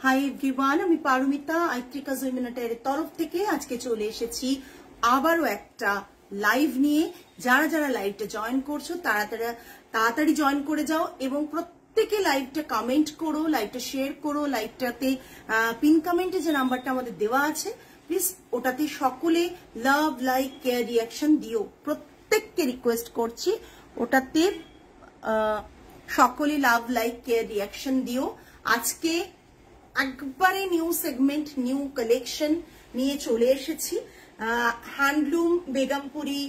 Hi everyone, আমি পারমিতা আইত্রিকা জয়মিনাটের তরফ থেকে আজকে চলে এসেছি আবারও একটা লাইভ নিয়ে। যারা যারা লাইভটা জয়েন করছো তাড়াতাড়ি জয়েন করে যাও এবং প্রত্যেকে লাইভটা কমেন্ট করো, লাইভটা শেয়ার করো। লাইভটাতে পিন কমেন্টে যে নাম্বারটা আমাদের দেওয়া আছে প্লিজ ওটাতে সকলে লাভ লাইক কেয়ার রিয়াকশন দিও। প্রত্যেককে রিকোয়েস্ট করছি ওটাতে সকলে লাভ লাইক কেয়ার রিয়াকশন দিও। আজকে একবারে নিউ সেগমেন্ট, নিউ কালেকশন নিয়ে চলে এসেছি। Handloom Begumpuri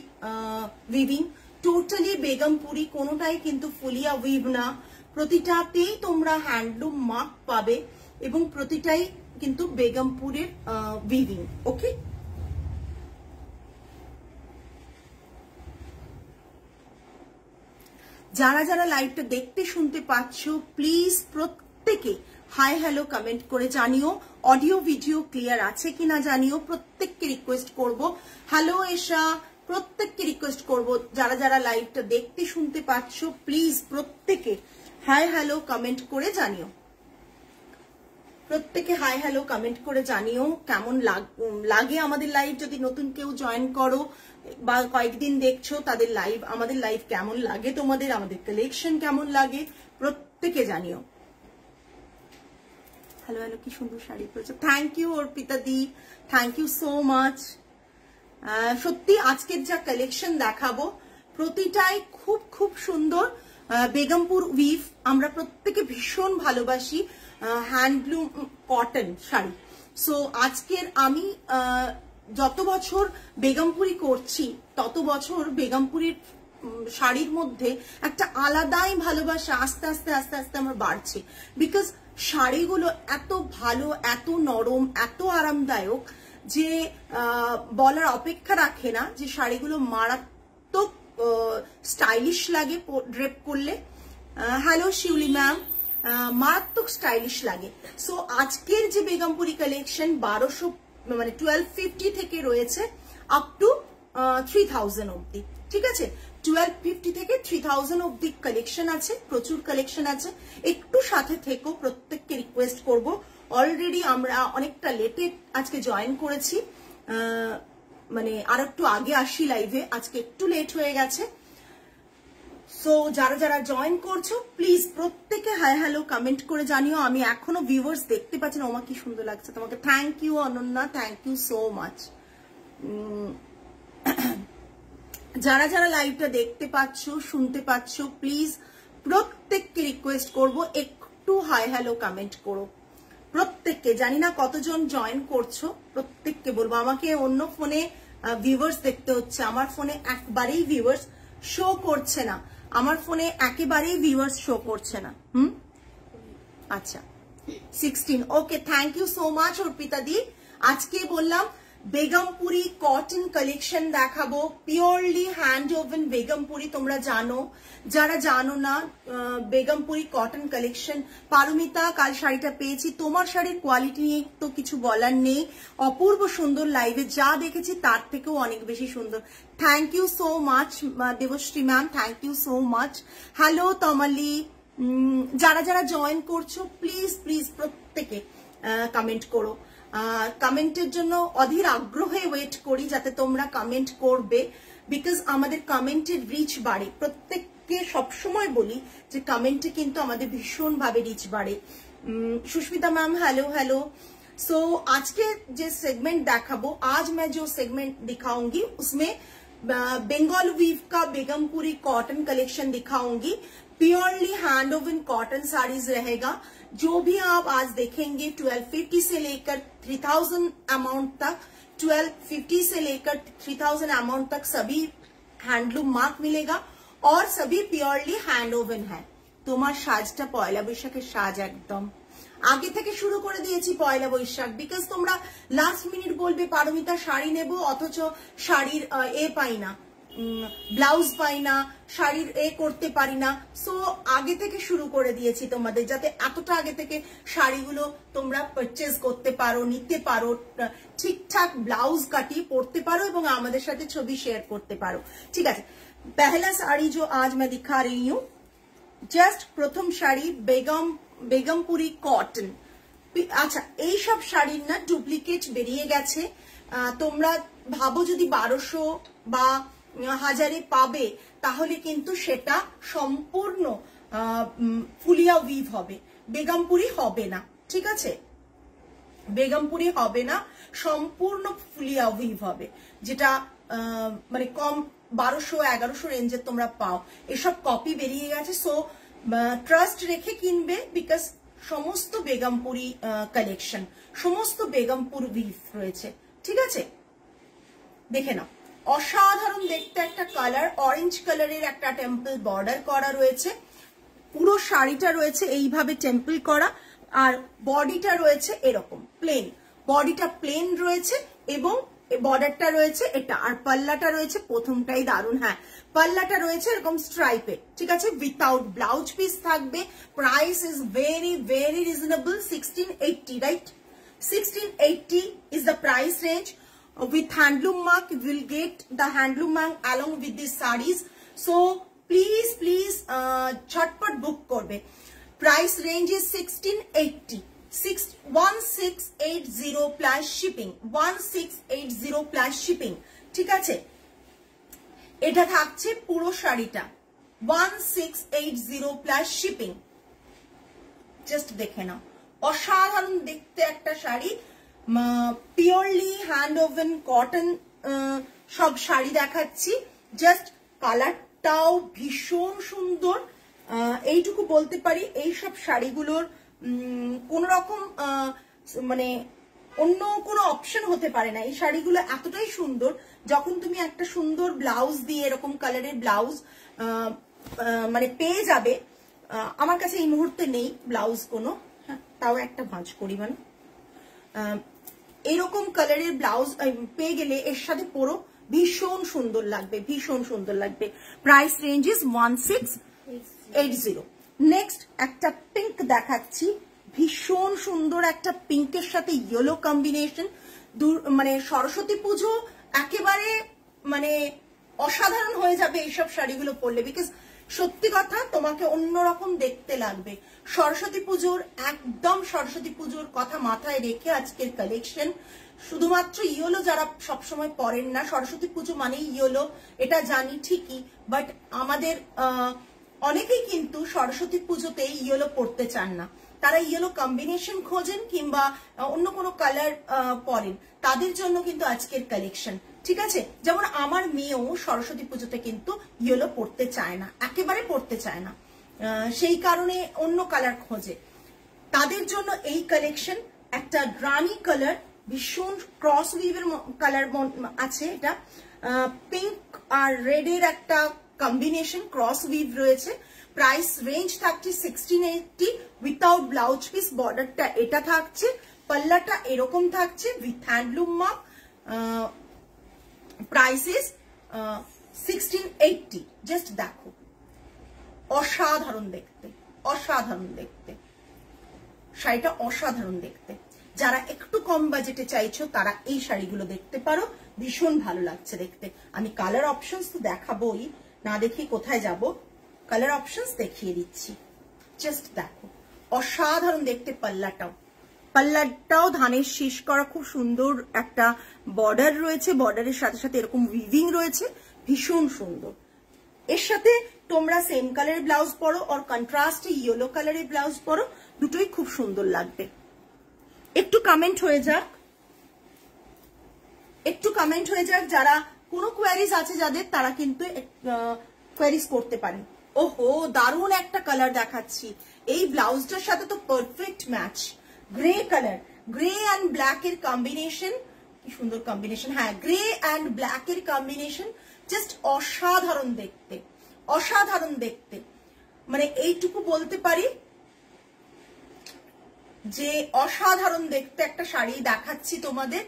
weaving, totally Begumpuri, কোনোটাই কিন্তু ফুলিয়া উইভ না। প্রতিটাতেই তোমরা হ্যান্ডলুম মার্ক পাবে এবং প্রতিটাই কিন্তু বেগমপুরের উইভিং। ওকে, যারা যারা লাইভটা দেখতে শুনতে পাচ্ছ প্লিজ প্রত্যেকে হাই হ্যালো কমেন্ট করে জানিও। অডিও ভিডিও ক্লিয়ার আছে কিনা জানিও। প্রত্যেককে রিকোয়েস্ট করব, হ্যালো এশা, প্রত্যেককে রিকোয়েস্ট করব যারা যারা লাইভটা দেখতে শুনতে পাচ্ছ প্লিজ প্রত্যেকে হাই হ্যালো কমেন্ট করে জানিও। প্রত্যেকে হাই হ্যালো কমেন্ট করে জানিও কেমন লাগে আমাদের লাইভ। যদি নতুন কেউ জয়েন করো বা কয়েকদিন দেখছো তাদের লাইভ, আমাদের লাইভ কেমন লাগে তোমাদের, আমাদের কালেকশন কেমন লাগে প্রত্যেকে জানিও। হ্যালো হ্যালো, কি সুন্দর শাড়ি পরেছো, thank you Arpita di, thank you so much. সত্যি আজকের যা কালেকশন দেখাবো প্রতিটাই খুব খুব সুন্দর। বেগমপুর উইভ আমরা প্রত্যেকে ভীষণ ভালোবাসি, হ্যান্ডলুম কটন শাড়ি। সো আজকের আমি যত বছর বেগমপুরি করছি তত বছর বেগমপুরির শাড়ির মধ্যে একটা আলাদাই ভালোবাসা আস্তে আস্তে আস্তে আস্তে আমার বাড়ছে। বিকজ শাড়িগুলো এত ভালো, এত নরম, এত আরামদায়ক যে বলার অপেক্ষা রাখে না, যে শাড়িগুলো মারাত্মক স্টাইলিশ লাগে ড্রেপ করলে। হ্যালো শিউলি ম্যাম, মারাত্মক স্টাইলিশ লাগে। সো আজকের যে বেগমপুরি কালেকশন 1200 মানে 1250 থেকে রয়েছে আপ টু 3000 অব্দি। ঠিক আছে, 1250 থেকে 3000 অব্দি কালেকশন আছে, প্রচুর কালেকশন আছে। একটু সাথে থেকো, প্রত্যেককে রিকোয়েস্ট করব। অলরেডি আমরা অনেকটা লেটে আজকে জয়েন করেছি, মানে আর একটু আগে আসি লাইভে, আজকে একটু লেট হয়ে গেছে। সো যারা যারা জয়েন করছো প্লিজ প্রত্যেকে হাই হ্যালো কমেন্ট করে জানিও। আমি এখনো ভিউয়ার্স দেখতে পাচ্ছি না, ওমা কি সুন্দর লাগছে তোমাকে, thank you Ananya, thank you so much. যারা যারা লাইভটা দেখতে পাচ্ছ শুনতে পাচ্ছ প্লিজ প্রত্যেককে রিকোয়েস্ট করব একটু হাই হ্যালো কমেন্ট করো। প্রত্যেককে, জানি না কতজন জয়েন করছো, প্রত্যেককে বলবো। আমাকে অন্য ফোনে ভিউয়ার্স দেখতে হচ্ছে, আমার ফোনে একবারেই ভিউয়ার্স শো করছে না, আমার ফোনে একেবারেই ভিউয়ার্স শো করছে না। আচ্ছা 16, okay, thank you so much Arpita di. আজকে বললাম বেগমপুরি কটন কালেকশন দেখাবো, পিওরলি হ্যান্ড ওভেন বেগমপুরি। তোমরা জানো, যারা জানো না বেগমপুরি কটন কালেকশন। পারমিতা, কাল শাড়িটা পেয়েছি, তোমার শাড়ির কোয়ালিটি নিয়ে তো কিছু বলার নেই, অপূর্ব সুন্দর। লাইভে যা দেখেছি তার থেকেও অনেক বেশি সুন্দর। Thank you so much Debashree ma'am, thank you so much. Hello Tamali, যারা যারা জয়েন করছো প্লিজ প্লিজ প্রত্যেকে কমেন্ট করো। কমেন্টের জন্য অধীর আগ্রহে ওয়েট করি যাতে তোমরা কমেন্ট করবে, বিকজ আমাদের কমেন্টের রিচ বাড়ে। প্রত্যেককে সবসময় বলি যে কমেন্টে কিন্তু আমাদের ভীষণ ভাবে রিচ বাড়ে। Susmita ma'am hello hello. So आज के जो सेगमेंट देखाबो, आज मैं जो सेगमेंट दिखाऊंगी उसमें बंगाल वीव का बेगमपुरी कॉटन कलेक्शन दिखाऊंगी। Purely hand oven cotton saris रहेगा। जो भी आप आज देखेंगे 1250 से लेकर 3000 अमाउंट तक, 1250 से लेकर 3000 अमाउंट तक सभी हैंडलूम मार्क मिलेगा और सभी प्योरली हैंड ओवन है। তোমার সাজটা পয়লা বৈশাখের সাজ একদম আগে থেকে শুরু করে দিয়েছি পয়লা বৈশাখ, বিকজ তোমরা লাস্ট মিনিট বলবে পারমিতা শাড়ি নেব অথচ শাড়ির পাই না, ব্লাউজ পাই না, শাড়ির করতে পারি না। সো আগে থেকে শুরু করে দিয়েছি তোমাদের, যাতে এতটা আগে থেকে শাড়িগুলো তোমরা পারচেজ করতে পারো, নিতে পারো, ঠিকঠাক ব্লাউজ কাটিয়ে পরতে পারো এবং আমাদের সাথে ছবি শেয়ার করতে পারো। ঠিক আছে, पहला साड़ी जो आज मैं दिखा रही हूँ, जस्ट प्रथम शाड़ी बेगमपुरी कॉटन, আচ্ছা, এই সব শাড়ির না ডুপ্লিকেট বেরিয়ে গেছে। তোমরা ভাবো যদি 1200 বা 1000 পাবে, তাহলে কিন্তু সেটা সম্পূর্ণ ফুলিয়া উইভ হবে, বেগমপুরি হবে না। ঠিক আছে, বেগমপুরি হবে না, সম্পূর্ণ ফুলিয়া উইভ হবে, যেটা মানে কম 1200-1100 রেঞ্জের তোমরা পাও। এসব কপি বেরিয়ে গেছে। সো ট্রাস্ট রেখে কিনবে, বিকজ সমস্ত বেগমপুরি কালেকশন, সমস্ত বেগমপুর উইভ রয়েছে। ঠিক আছে, দেখে নাও, অসাধারণ দেখতে একটা কালার, অরেঞ্জ কালারের একটা টেম্পল বর্ডার করা রয়েছে। পুরো শাড়িটা রয়েছে এইভাবে টেম্পল করা, আর বডিটা রয়েছে এরকম প্লেন, বডিটা প্লেন রয়েছে এবং বর্ডারটা রয়েছে এটা, আর পাল্লাটা রয়েছে, প্রথমটাই দারুণ। হ্যাঁ, পাল্লাটা রয়েছে এরকম স্ট্রাইপে। ঠিক আছে, উইথাউট ব্লাউজ পিস থাকবে। Price is very very reasonable, 1680, right? 1680 is the price range. With handloom mark, you will get the handloom mark along with these sarees. So please झटपट book করবে। Price range is 1680, 1680 plus shipping, 1680 plus shipping। ঠিক আছে, এটা থাকছে পুরো শাড়িটা 1680 plus shipping। Just দেখে নাও, অসাধারণ দেখতে একটা sari, purely hand woven cotton সব শাড়ি দেখাচ্ছি। জাস্ট কালারটাও ভীষণ সুন্দর। এইটুকু বলতে পারি, এই সব শাড়িগুলোর কোন রকম মানে অন্য কোনো অপশন হতে পারে না। এই শাড়িগুলো এতটাই সুন্দর, যখন তুমি একটা সুন্দর ব্লাউজ দিয়ে, এরকম কালারের ব্লাউজ মানে পেয়ে যাবে। আমার কাছে এই মুহূর্তে নেই ব্লাউজ কোনো, তাও একটা ভাঁজ করি, মানে এরকম কালারের ব্লাউজ পেয়ে গেলে এর সাথে পরো, ভীষণ সুন্দর লাগবে, ভীষণ সুন্দর লাগবে। Price range is 1680। নেক্সট একটা পিঙ্ক দেখাচ্ছি, ভীষণ সুন্দর একটা পিঙ্কের সাথে ইয়েলো কম্বিনেশন। মানে সরস্বতী পুজো একেবারে মানে অসাধারণ হয়ে যাবে এইসব শাড়িগুলো পরলে, বিকজ সত্যি কথা তোমাকে অন্যরকম দেখতে লাগবে। সরস্বতী পুজোর একদম সরস্বতী পুজোর কথা মাথায় রেখে আজকের কালেকশন। শুধুমাত্র ইয়েলো যারা সবসময় পরেন না, সরস্বতী পুজো মানেই ইয়েলো, এটা জানি ঠিকই, বাট আমাদের অনেকেই কিন্তু সরস্বতী পুজোতে ইয়েলো পরতে চান না, তারা ইয়েলো কম্বিনেশন খোঁজেন কিংবা অন্য কোনো কালার পরেন, তাদের জন্য কিন্তু আজকের কালেকশন। ঠিক আছে, যেমন আমার মেয়েও সরস্বতী পুজোতে কিন্তু ইয়েলো পরতে চায় না, একেবারে পরতে চায় না, সেই কারণে অন্য কালার খোঁজে। তাদের জন্য এই কালেকশন একটা রানি কালার, ভীষণ ক্রস উইভের কালার আছে, এটা পিঙ্ক আর রেড এর একটা কম্বিনেশন, ক্রস উইভ রয়েছে। প্রাইস রেঞ্জ থাকছে 1680 উইথাউট ব্লাউজ পিস। বর্ডারটা এটা থাকছে, পাল্লাটা এরকম থাকছে with handloom mark. Price is 1680। Just দেখো, অসাধারণ দেখতে, অসাধারণ দেখতে শাড়িটা, অসাধারণ দেখতে। যারা একটু কম বাজেটে চাইছো তারা এই শাড়িগুলো দেখতে পারো, ভীষণ ভালো লাগছে দেখতে। আমি কালার অপশনস তো দেখাবোই, না দেখি কোথায় যাব, কালার অপশনস দেখিয়ে দিচ্ছি। জাস্ট দেখো, অসাধারণ দেখতে। পাল্লাটাও ধানের শীষ করা, খুব সুন্দর একটা বর্ডার রয়েছে, বর্ডারের সাথে সাথে এরকম উইভিং রয়েছে, ভীষণ সুন্দর। এর সাথে তোমরা সেম কালারের ব্লাউজ পরো আর কন্ট্রাস্টে ইয়েলো কালারের ব্লাউজ পরো, দুটোই খুব সুন্দর লাগবে। একটু কমেন্ট হয়ে যাক, একটু কমেন্ট হয়ে যাক, যারা কোনো কোয়ারিজ আছে যাদের, তারা কিন্তু কোয়ারিজ করতে পারেন। ওহো, দারুণ একটা কালার দেখাচ্ছি, এই ব্লাউজটার সাথে তো perfect match. Grey colour, grey and black এর কম্বিনেশন, কি সুন্দর কম্বিনেশন। হ্যাঁ, গ্রে অ্যান্ড ব্ল্যাক এর কম্বিনেশন, জাস্ট অসাধারণ দেখতে, অসাধারণ দেখতে। মানে এইটুকু বলতে পারি যে অসাধারণ দেখতে একটা শাড়ি দেখাচ্ছি তোমাদের,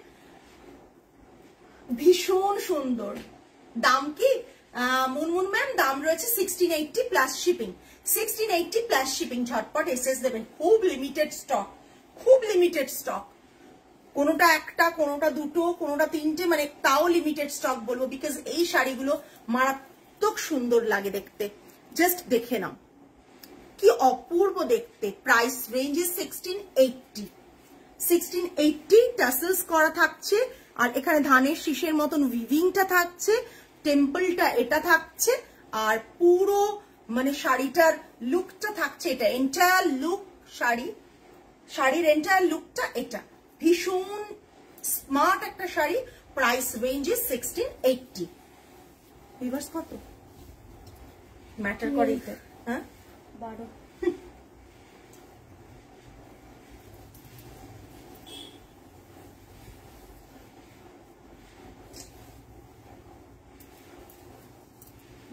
ভীষণ সুন্দর। দাম কি মুনমুন ম্যাম? দাম রয়েছে 1680 প্লাস শিপিং, 1680 প্লাস শিপিং। ঝটপট এসএস দেবেন, খুব লিমিটেড স্টক, খুব লিমিটেড স্টক। কোনোটা একটা, কোনোটা দুটো, কোনোটা তিনটে, মানে তাও লিমিটেড স্টক বলবো, বিকজ এই শাড়িগুলো মারাত্মক সুন্দর লাগে দেখতে। জাস্ট দেখে নাও, কি অপূর্ব দেখতে। প্রাইস রেঞ্জ ইজ 1680, 1680 টাসেলস করা থাকছে, আর এখানে ধানের শীষের মতন উইভিংটা থাকছে, টেম্পলটা এটা থাকছে, আর পুরো মানে শাড়িটার লুকটা থাকছে এটা, এন্টায়ার লুক শাড়ির এন্টায়ার লুকটা এটা। ভীষণ স্মার্ট একটা sari, price range is 1680। Viewers কত ম্যাটার করে এটা? হ্যাঁ 12।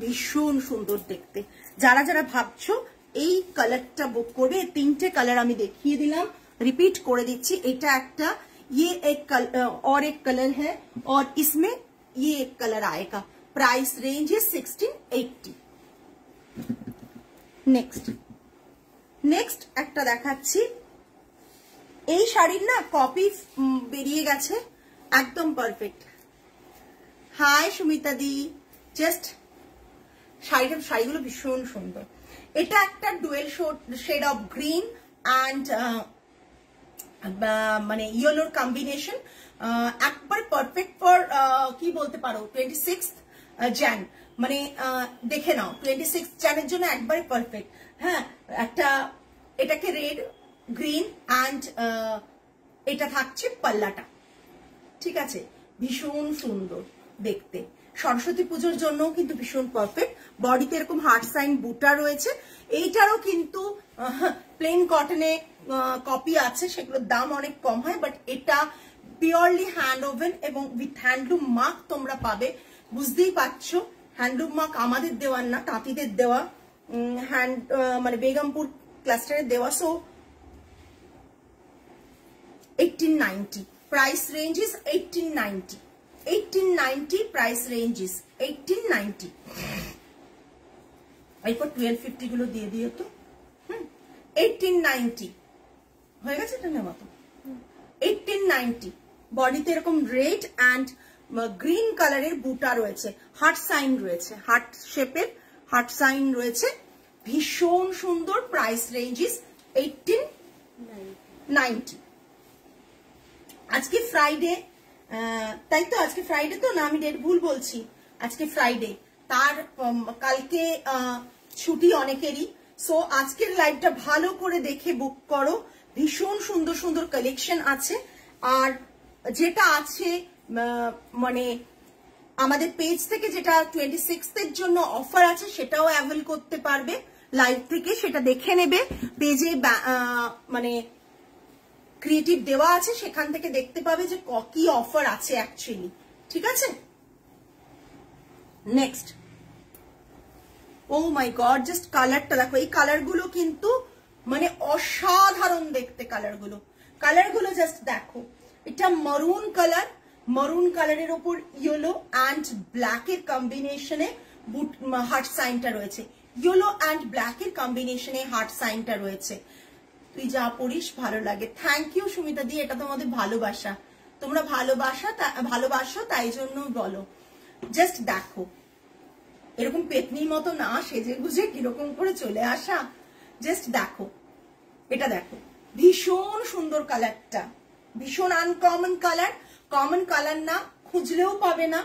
ভীষণ সুন্দর দেখতে। যারা যারা ভাবছো এই কালারটা বুক করবে, 3টে কালার আমি দেখিয়ে দিলাম, रिपीट করে দিচ্ছি। এটা একটা, ये एक और एक कलर है और इसमें ये एक कलर आएगा। प्राइस रेंज है 1680। नेक्स्ट একটা দেখাচ্ছি। এই শাড়ির না কপি বেরিয়ে গেছে, একদম perfect. Hi Sumita di, just শাড়িগুলো ভীষণ সুন্দর। এটা একটা dual shade of green and মানে ইয়েলোর কম্বিনেশন, একবার পারফেক্ট ফর কি বলতে পারো 26 jan, মানে দেখে নাও 26 জানের জন্য একবারে পারফেক্ট। হ্যাঁ, একটা এটাকে রেড গ্রিন অ্যান্ড এটা থাকছে পাল্লাটা, ঠিক আছে, ভীষণ সুন্দর দেখতে। সরস্বতী পুজোর জন্য কিন্তু ভীষণ পারফেক্ট। বডিতে এরকম হার্ট সাইন বুটা রয়েছে। এইটারও কিন্তু প্লেন কটনে কপি আছে, সেগুলোর দাম অনেক কম হয়, বাট এটা পিওরলি হ্যান্ড ওভেন এবং উইথ হ্যান্ডলুম মার্ক তোমরা পাবে। বুঝতেই পারছো হ্যান্ডলুম মার্ক আমাদের দেওয়ার না, তাঁতিদের দেওয়া, মানে বেগমপুর ক্লাস্টারের দেওয়া। So 1890 price range is 1890। 1890 price range is 1890। এরপর 1250 গুলো দিয়ে দিও তো। 1890 হয়ে গেছে এটা নেওয়া তো। 1890 বডিতে এরকম রেড অ্যান্ড গ্রিন কালারের বুটা রয়েছে, হার্ট সাইন রয়েছে, হার্ট শেপের হার্ট সাইন রয়েছে, ভীষণ সুন্দর। Price range is 1890। আজকে ফ্রাইডে, তাই তো আজকে ফ্রাইডে তো, না আমি ডেট ভুল বলছি, আজকে ফ্রাইডে, তার কালকে ছুটি অনেকেরই। সো আজকের লাইভটা ভালো করে দেখে বুক করো, ভীষণ সুন্দর সুন্দর কালেকশন আছে। আর যেটা আছে মানে আমাদের পেজ থেকে যেটা 26 জন্য অফার আছে সেটাও অ্যাভেল করতে পারবে লাইভ থেকে, সেটা দেখে নেবে। পেজে মানে ক্রিয়েটিভ দেওয়া আছে, সেখান থেকে দেখতে পাবে যে কি অফার আছে অ্যাকচুয়ালি, ঠিক আছে। Next, O my god, just কালারটা দেখো। এই কালারগুলো কিন্তু মানে অসাধারণ দেখতে, কালারগুলো জাস্ট দেখো। এটা মারুন কালার, মারুন কালারের ওপর ইয়েলো অ্যান্ড ব্ল্যাকের কম্বিনেশনে হার্ট সাইনটা রয়েছে, ইয়েলো অ্যান্ড ব্ল্যাকের কম্বিনেশনে হার্ট সাইনটা রয়েছে। তুই যা পড়িস ভালো লাগে। থ্যাংক ইউ সুমিতা দি, এটা তোমাদের ভালোবাসা, তোমরা ভালোবাসো তাই জন্য বলো। জাস্ট দেখো, এরকম পেতনির মতো না সেজে গুজে কিরকম করে চলে আসা, জাস্ট দেখো, এটা দেখো, ভীষণ সুন্দর কালারটা, ভীষণ আনকমন কালার, কমন কালার না, খুঁজলেও পাবে না।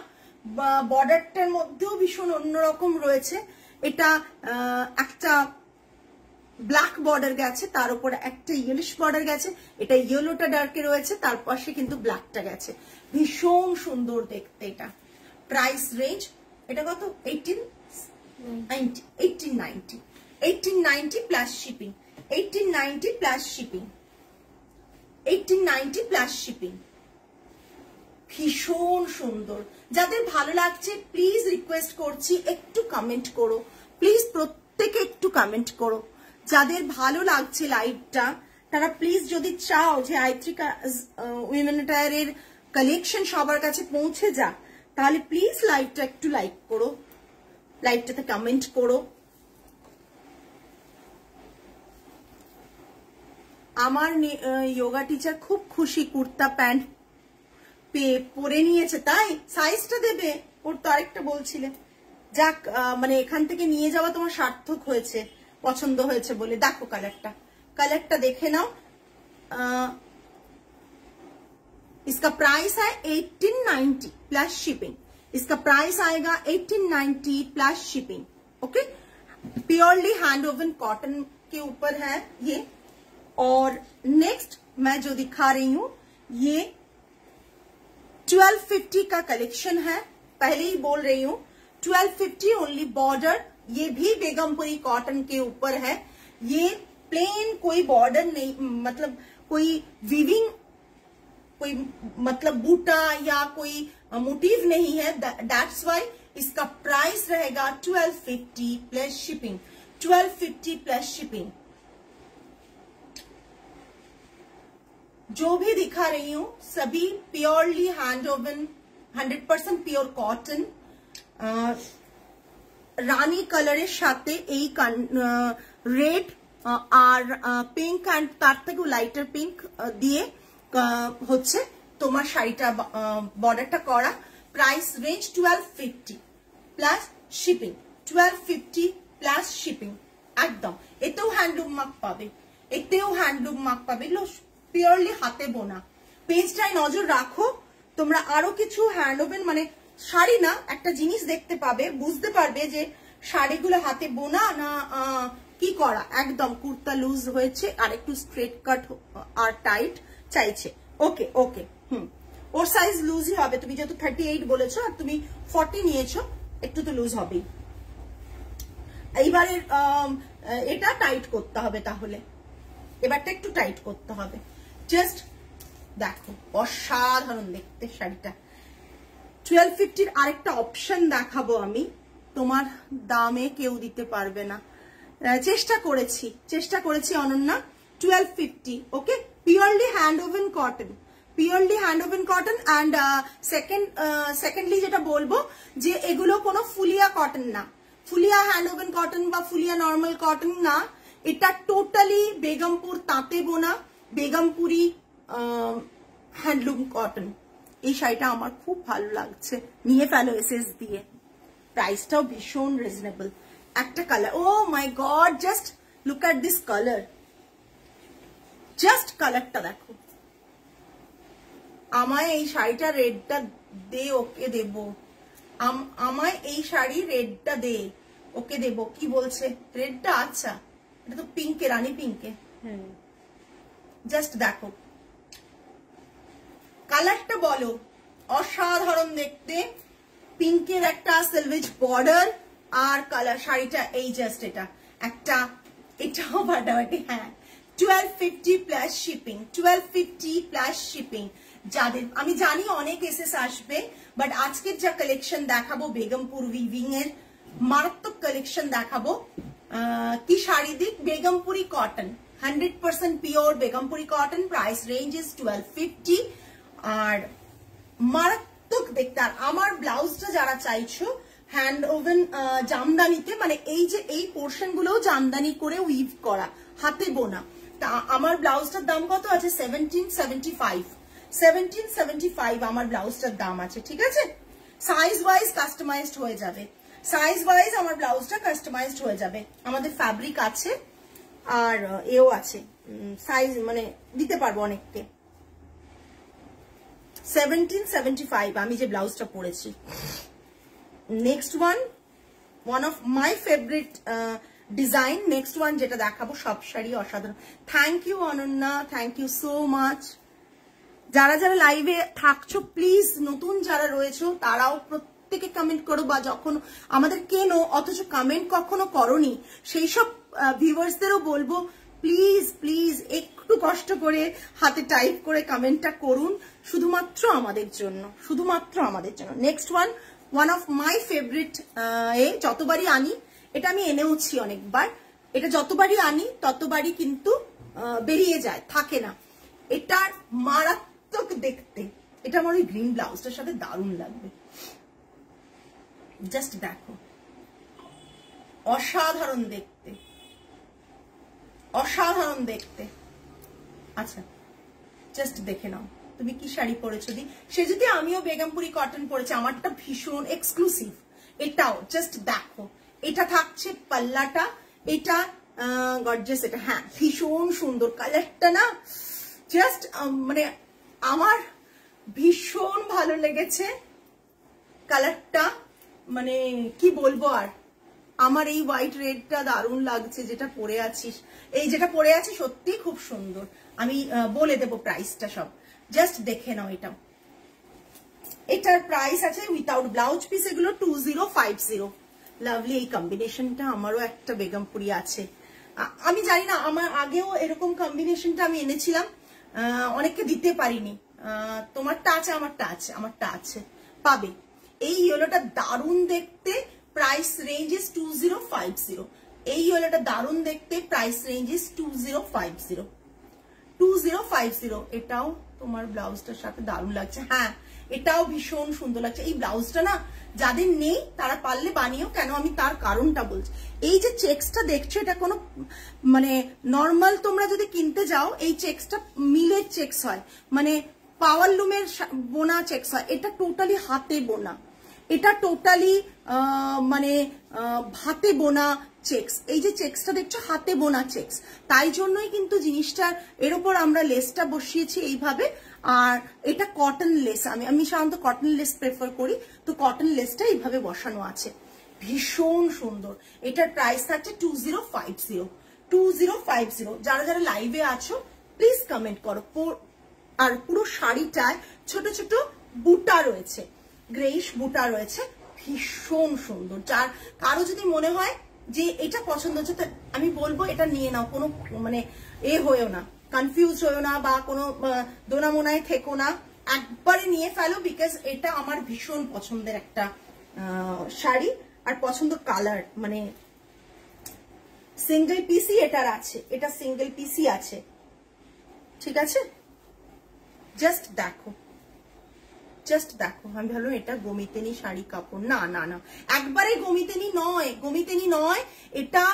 বর্ডারটার মধ্যেও ভীষণ অন্যরকম রয়েছে। এটা একটা ব্ল্যাক বর্ডার গেছে, তার উপর একটা ইয়েলিশ বর্ডার গেছে, এটা ইয়েলোটা ডার্কে রয়েছে, তার পাশে কিন্তু ব্ল্যাকটা গেছে, ভীষণ সুন্দর দেখতে এটা। প্রাইস রেঞ্জ এটা কত? 1890 1890 plus shipping, 1890 plus shipping, 1890 plus shipping. ভীষণ সুন্দর। যাদের ভালো লাগছে প্লিজ রিকোয়েস্ট করছি একটু কমেন্ট করো, প্লিজ প্রত্যেকে একটু কমেন্ট করো। যাদের ভালো লাগছে লাইভটা তারা প্লিজ, যদি চাও যে আইত্রিকা উইমেন অ্যাটায়ারের কালেকশন সবার কাছে পৌঁছে যাক, তাহলে প্লিজ লাইভটা একটু লাইক করো, লাইভটাতে কমেন্ট করো। আমার যোগা টিচার খুব খুশি, কুর্তা প্যান্ট পরে নিয়েছে, তাই সাইজটা দেবে, ওর তো আরেকটা বলছিলে। যাক, মানে এখান থেকে নিয়ে যাওয়া তোমার সার্থক হয়েছে, পছন্দ হয়েছে বলে। দেখো কালারটা দেখে নাও, इसका प्राइस है 1890 प्लस शिपिंग। इसका प्राइस आएगा 1890 plus shipping. Okay, purely hand oven cotton के ऊपर है ये। और नेक्स्ट मैं जो दिखा रही हूं ये 1250 का कलेक्शन है। पहले ही बोल रही हूं 1250 ओनली बॉर्डर। ये भी बेगमपुरी कॉटन के ऊपर है। ये प्लेन कोई बॉर्डर नहीं, मतलब कोई वीविंग, कोई मतलब बूटा या कोई मोटिव नहीं है। दैट्स वाई इसका प्राइस रहेगा 1250 प्लस शिपिंग। 1250 plus shipping. जो भी दिखा रही हूं सभी purely hand woven 100% pure cotton. রানী কালারের সাথে এই রেড আর পিঙ্ক অ্যান্ড তার থেকেও লাইটার পিঙ্ক দিয়ে হচ্ছে তোমার শাড়িটা বর্ডারটা করা। Price range 1250 plus shipping. 1250 plus shipping একদম। এতেও হ্যান্ডলুম মার্ক পাবে, এতেও হ্যান্ডলুম মার্ক পাবে। এগুলো পিওরলি হাতে বোনা। পেজটায় নজর রাখো তোমরা, আরো কিছু হ্যান্ড ওভেন মানে শাড়ি না একটা জিনিস দেখতে পাবে, বুঝতে পারবে যে শাড়িগুলো হাতে বোনা না কি করা। একদম কুর্তা লুজ হয়েছে আর একটু স্ট্রেট কাট আর টাইট চাইছে। ওকে ওকে, ওর সাইজ লুজই হবে। তুমি যেহেতু 38 বলেছো আর তুমি 40 নিয়েছো, একটু তো লুজ হবেই। এইবারে এটা টাইট করতে হবে, তাহলে এবারটা একটু টাইট করতে হবে। জাস্ট দেখো অসাধারণ দেখতে শাড়িটা। 1250 আরেকটা অপশন দেখাবো আমি, তোমার দামে কেউ দিতে পারবে না। চেষ্টা করেছি Ananya. 1250 okay, purely hand woven cotton, purely hand woven cotton. And secondly যেটা বলবো যে এগুলো কোনো ফুলিয়া কটন না, ফুলিয়া হ্যান্ড ওভেন কটন বা ফুলিয়া নর্মাল কটন না। এটা টোটালি বেগমপুর তাঁতে বোনা, বেগমপুরি হ্যান্ডলুম কটন। এই শাড়িটা আমার খুব ভালো লাগছে, নিয়ে ফেলো এসএস দিয়ে। প্রাইসটাও ভীষণ রিজনেবল। একটা colour, oh my god, just look at this colour, just কালারটা দেখো। আমায় এই শাড়িটা রেডটা দে, ওকে দেব। আমায় এই শাড়ি রেডটা দে, ওকে দেব। কি বলছে রেডটা? আচ্ছা, এটা তো পিঙ্কে, রানী পিঙ্কে। জাস্ট দেখো কালারটা, বলো অসাধারণ দেখতে। পিঙ্কের একটা সিলভেজ বর্ডার আর কালার শাড়িটা এই জাস্ট এটা একটা, এটাও ফাটাফাটি। হ্যাঁ, 1250 প্লাস শিপিং। 1250 plus shipping. যাদের আমি জানি অনেক এসএস আসবে, বাট আজকের যা কালেকশন দেখাবো বেগমপুর উইভিং এর মারাত্মক কালেকশন দেখাবো। কি শাড়ি দিক? Begumpuri cotton, 100% pure Begumpuri cotton. Price range is 1250 আর মারাত্মক দেখতে। আর আমার ব্লাউজটা যারা চাইছো হ্যান্ড ওভেন জামদানিতে, মানে এই যে এই পোর্শন গুলোও জামদানি করে উইভ করা, হাতে বোনা। তা আমার ব্লাউজটার দাম কত আছে? 1775। 1775 আমার ব্লাউজটার দাম আছে, ঠিক আছে? সাইজ ওয়াইজ কাস্টমাইজড হয়ে যাবে, সাইজ ওয়াইজ আমার ব্লাউজটা কাস্টমাইজড হয়ে যাবে। আমাদের ফ্যাব্রিক আছে আর এও আছে, সাইজ মানে দিতে পারবো অনেককে। 1775 আমি যে ব্লাউজটা পরেছি। Next one of my favourite design. Next one যেটা দেখাবো, সব শাড়ি অসাধারণ। Thank you Ananya, thank you so much. যারা যারা লাইভে থাকছো প্লিজ, নতুন যারা রয়েছো তারাও প্রত্যেকে কমেন্ট করো, বা যখন আমাদের কেনো অথচ কমেন্ট কখনো করনি সেই সব ভিউয়ার্সদেরও বলবো প্লিজ প্লিজ একটু কষ্ট করে হাতে টাইপ করে কমেন্টটা করুন, শুধুমাত্র আমাদের জন্য, শুধুমাত্র আমাদের জন্য। Next one of my favourite. যতবারই আনি, এটা আমি এনেওছি অনেকবার, এটা যতবারই আনি ততবারই কিন্তু বেরিয়ে যায়, থাকে না। এটা মারাত্মক দেখতে, এটা আমার ওই গ্রিন ব্লাউজটার সাথে দারুণ লাগবে। জাস্ট দেখো, অসাধারণ দেখতে, অসাধারণ দেখতে। আচ্ছা, জাস্ট দেখে নাও তুমি কি শাড়ি পরেছো দি। সে যদি আমিও বেগমপুরি কটন পরেছি, আমারটা ভীষণ এক্সক্লুসিভ। এটাও জাস্ট দেখো, এটা থাকছে পাল্লাটা, এটা গর্জিয়াস, এটা হ্যাঁ ভীষণ সুন্দর কালারটা না, জাস্ট মানে আমার ভীষণ ভালো লেগেছে কালারটা, মানে কি বলবো আর। আমার এই হোয়াইট রেডটা দারুণ লাগছে, যেটা পরে আছিস, এই যেটা পরে আছি সত্যি খুব সুন্দর। আমি বলে দেবো প্রাইসটা সব, জাস্ট দেখে নাও। এটার প্রাইস আছে উইথাউট ব্লাউজ পিস এগুলো 2050। লাভলি। এই কম্বিনেশনটা আমারও একটা বেগমপুরি আছে, আমি জানি না, আমার আগেও এরকম কম্বিনেশনটা আমি এনেছিলাম, অনেককে দিতে পারিনি। তোমারটা আছে, আমারটা আছে, পাবে। এই ইয়েলোটা দারুণ দেখতে, প্রাইস রেঞ্জ ইজ 2050। এই ইয়েলোটা দারুণ দেখতে, প্রাইস রেঞ্জ ইজ 2050। এটাও তোমার ব্লাউজটার সাথে দারুণ লাগছে। হ্যাঁ, এটাও ভীষণ সুন্দর লাগছে। এই ব্লাউজটা না যাদের নেই তারা পারলে বানিও, কেন আমি তার কারণটা বলছি। এই যে চেক্সটা দেখছো, এটা কোনো মানে নর্মাল তোমরা যদি কিনতে যাও, এই চেক্সটা মিলের চেক্স হয়, মানে পাওয়ার লুমের বোনা চেক্স হয়। এটা টোটালি হাতে বোনা, এটা টোটালি মানে হাতে বোনা চেক্স। এই যে চেক্সটা দেখছো, হাতে বোনা চেক্স, তাই জন্যই কিন্তু জিনিসটা এর উপর আমরা লেসটা বসিয়েছি এইভাবে। আর এটা কটন লেস, আমি সাধারণত কটন লেস প্রেফার করি, তো কটন লেসটা এইভাবে বসানো আছে, ভীষণ সুন্দর। এটার প্রাইস থাকছে 2050। যারা যারা লাইভে আছো প্লিজ কমেন্ট করো। আর পুরো শাড়িটায় ছোট ছোট বুটা রয়েছে, গ্রেইশ বুটা রয়েছে, ভীষণ সুন্দর। যার কারো যদি মনে হয় যে এটা পছন্দ হচ্ছে, আমি বলবো এটা নিয়ে নাও, কোনো মানে হয়েও না, কনফিউজ হয়েও না, বা কোনো দোনামোনায় থেকো না, একবারে নিয়ে ফেলো। বিকজ এটা আমার ভীষণ পছন্দের একটা শাড়ি, আর পছন্দ কালার, মানে সিঙ্গেল পিসি এটার আছে, এটা সিঙ্গেল পিসি আছে, ঠিক আছে। জাস্ট দেখো, আমি ভাবলাম এটা গমিতেনি শাড়ি কাপড়, না না না, একবারে গমিতেনি নয়। এটা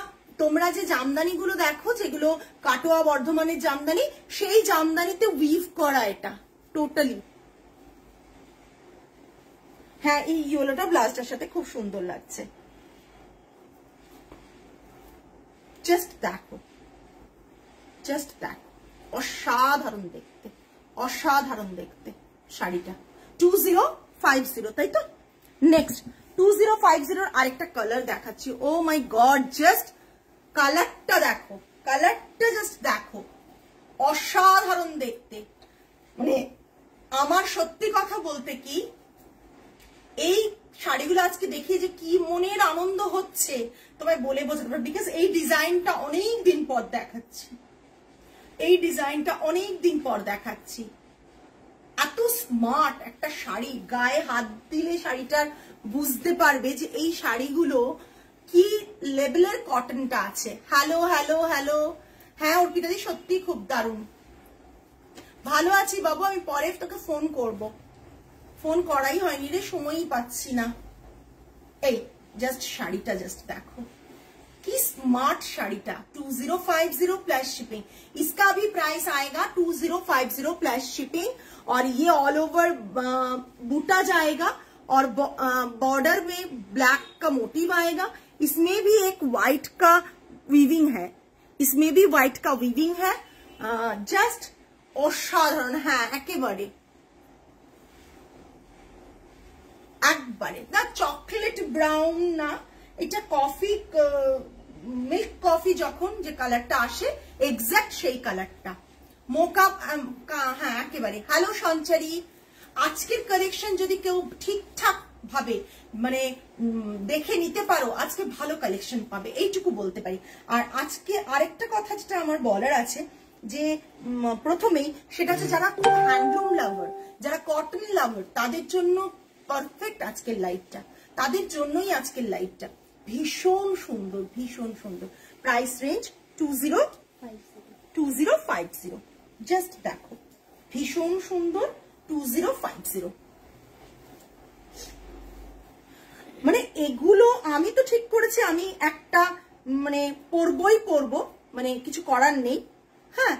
তোমরা যে জামদানি গুলো দেখো, যেগুলো কাটোয়া বর্ধমানের জামদানি, সেই জামদানিতে উইভ করা এটা টোটালি। হ্যাঁ, এই ইয়েলোটা ব্লাউজটার সাথে খুব সুন্দর লাগছে। জাস্ট দেখো, অসাধারণ দেখতে শাড়িটা। 2050, তাই তো। নেক্সট 2050 আরেকটা কালার দেখাচ্ছি। ও মাই গড, জাস্ট কালারটা দেখো, অসাধারণ দেখতে। মানে আমার সত্যি কথা বলতে কি, এই শাড়িগুলো আজকে দেখিয়ে যে কি মনের আনন্দ হচ্ছে তোমায় বলে বোঝাতে পারবো। বিকজ এই ডিজাইনটা অনেক দিন পর দেখাচ্ছি, এত স্মার্ট একটা শাড়ি, গায়ে হাত দিলে শাড়িটার বুঝতে পারবে যে এই শাড়িগুলো কি লেভেলের কটনটা আছে। হ্যালো, হ্যাঁ অর্পিতাদি, সত্যি খুব দারুণ। ভালো আছি বাবু, আমি পরে তোকে ফোন করব, ফোন করাই হয়নি রে, সময়ই পাচ্ছি না। এই জাস্ট শাড়িটা জাস্ট দেখো, কি स्मार्ट শাড়িটা। 2050 प्लस शिपिंग, इसका भी प्राइस आएगा 2050 प्लस शिपिंग। और ये ऑल ओवर बूटा जाएगा, और बॉर्डर में ब्लैक का मोटिव आएगा। इसमें भी एक व्हाइट का वीविंग है, जस्ट অসাধারণ। হ্যাঁ, একেবারে না চকলেট ব্রাউন না, এটা কফি, মিল্ক কফি যখন যে কালারটা আসে, এক্সাক্ট সেই কালারটা। মোকা, হ্যাঁ একেবারে। হ্যালো সঞ্চারী, আজকের কালেকশন যদি কেউ ঠিকঠাক ভাবে মানে দেখে নিতে পারো, আজকে ভালো কালেকশন পাবে, এইটুকু বলতে পারি। আর আজকে আরেকটা কথা যেটা আমার বলার আছে, যে প্রথমেই সেটা হচ্ছে যারা খুব হ্যান্ডলুম লাভার, যারা কটন লাভার, তাদের জন্য পারফেক্ট আজকের লাইভটা, তাদের জন্যই আজকের লাইভটা। ভীষণ সুন্দর, প্রাইস রেঞ্জ 2050। জাস্ট দেখো, ভীষণ সুন্দর, 2050। মানে এগুলো আমি তো ঠিক করেছি, আমি একটা মানে পরবো, মানে কিছু করার নেই। হ্যাঁ,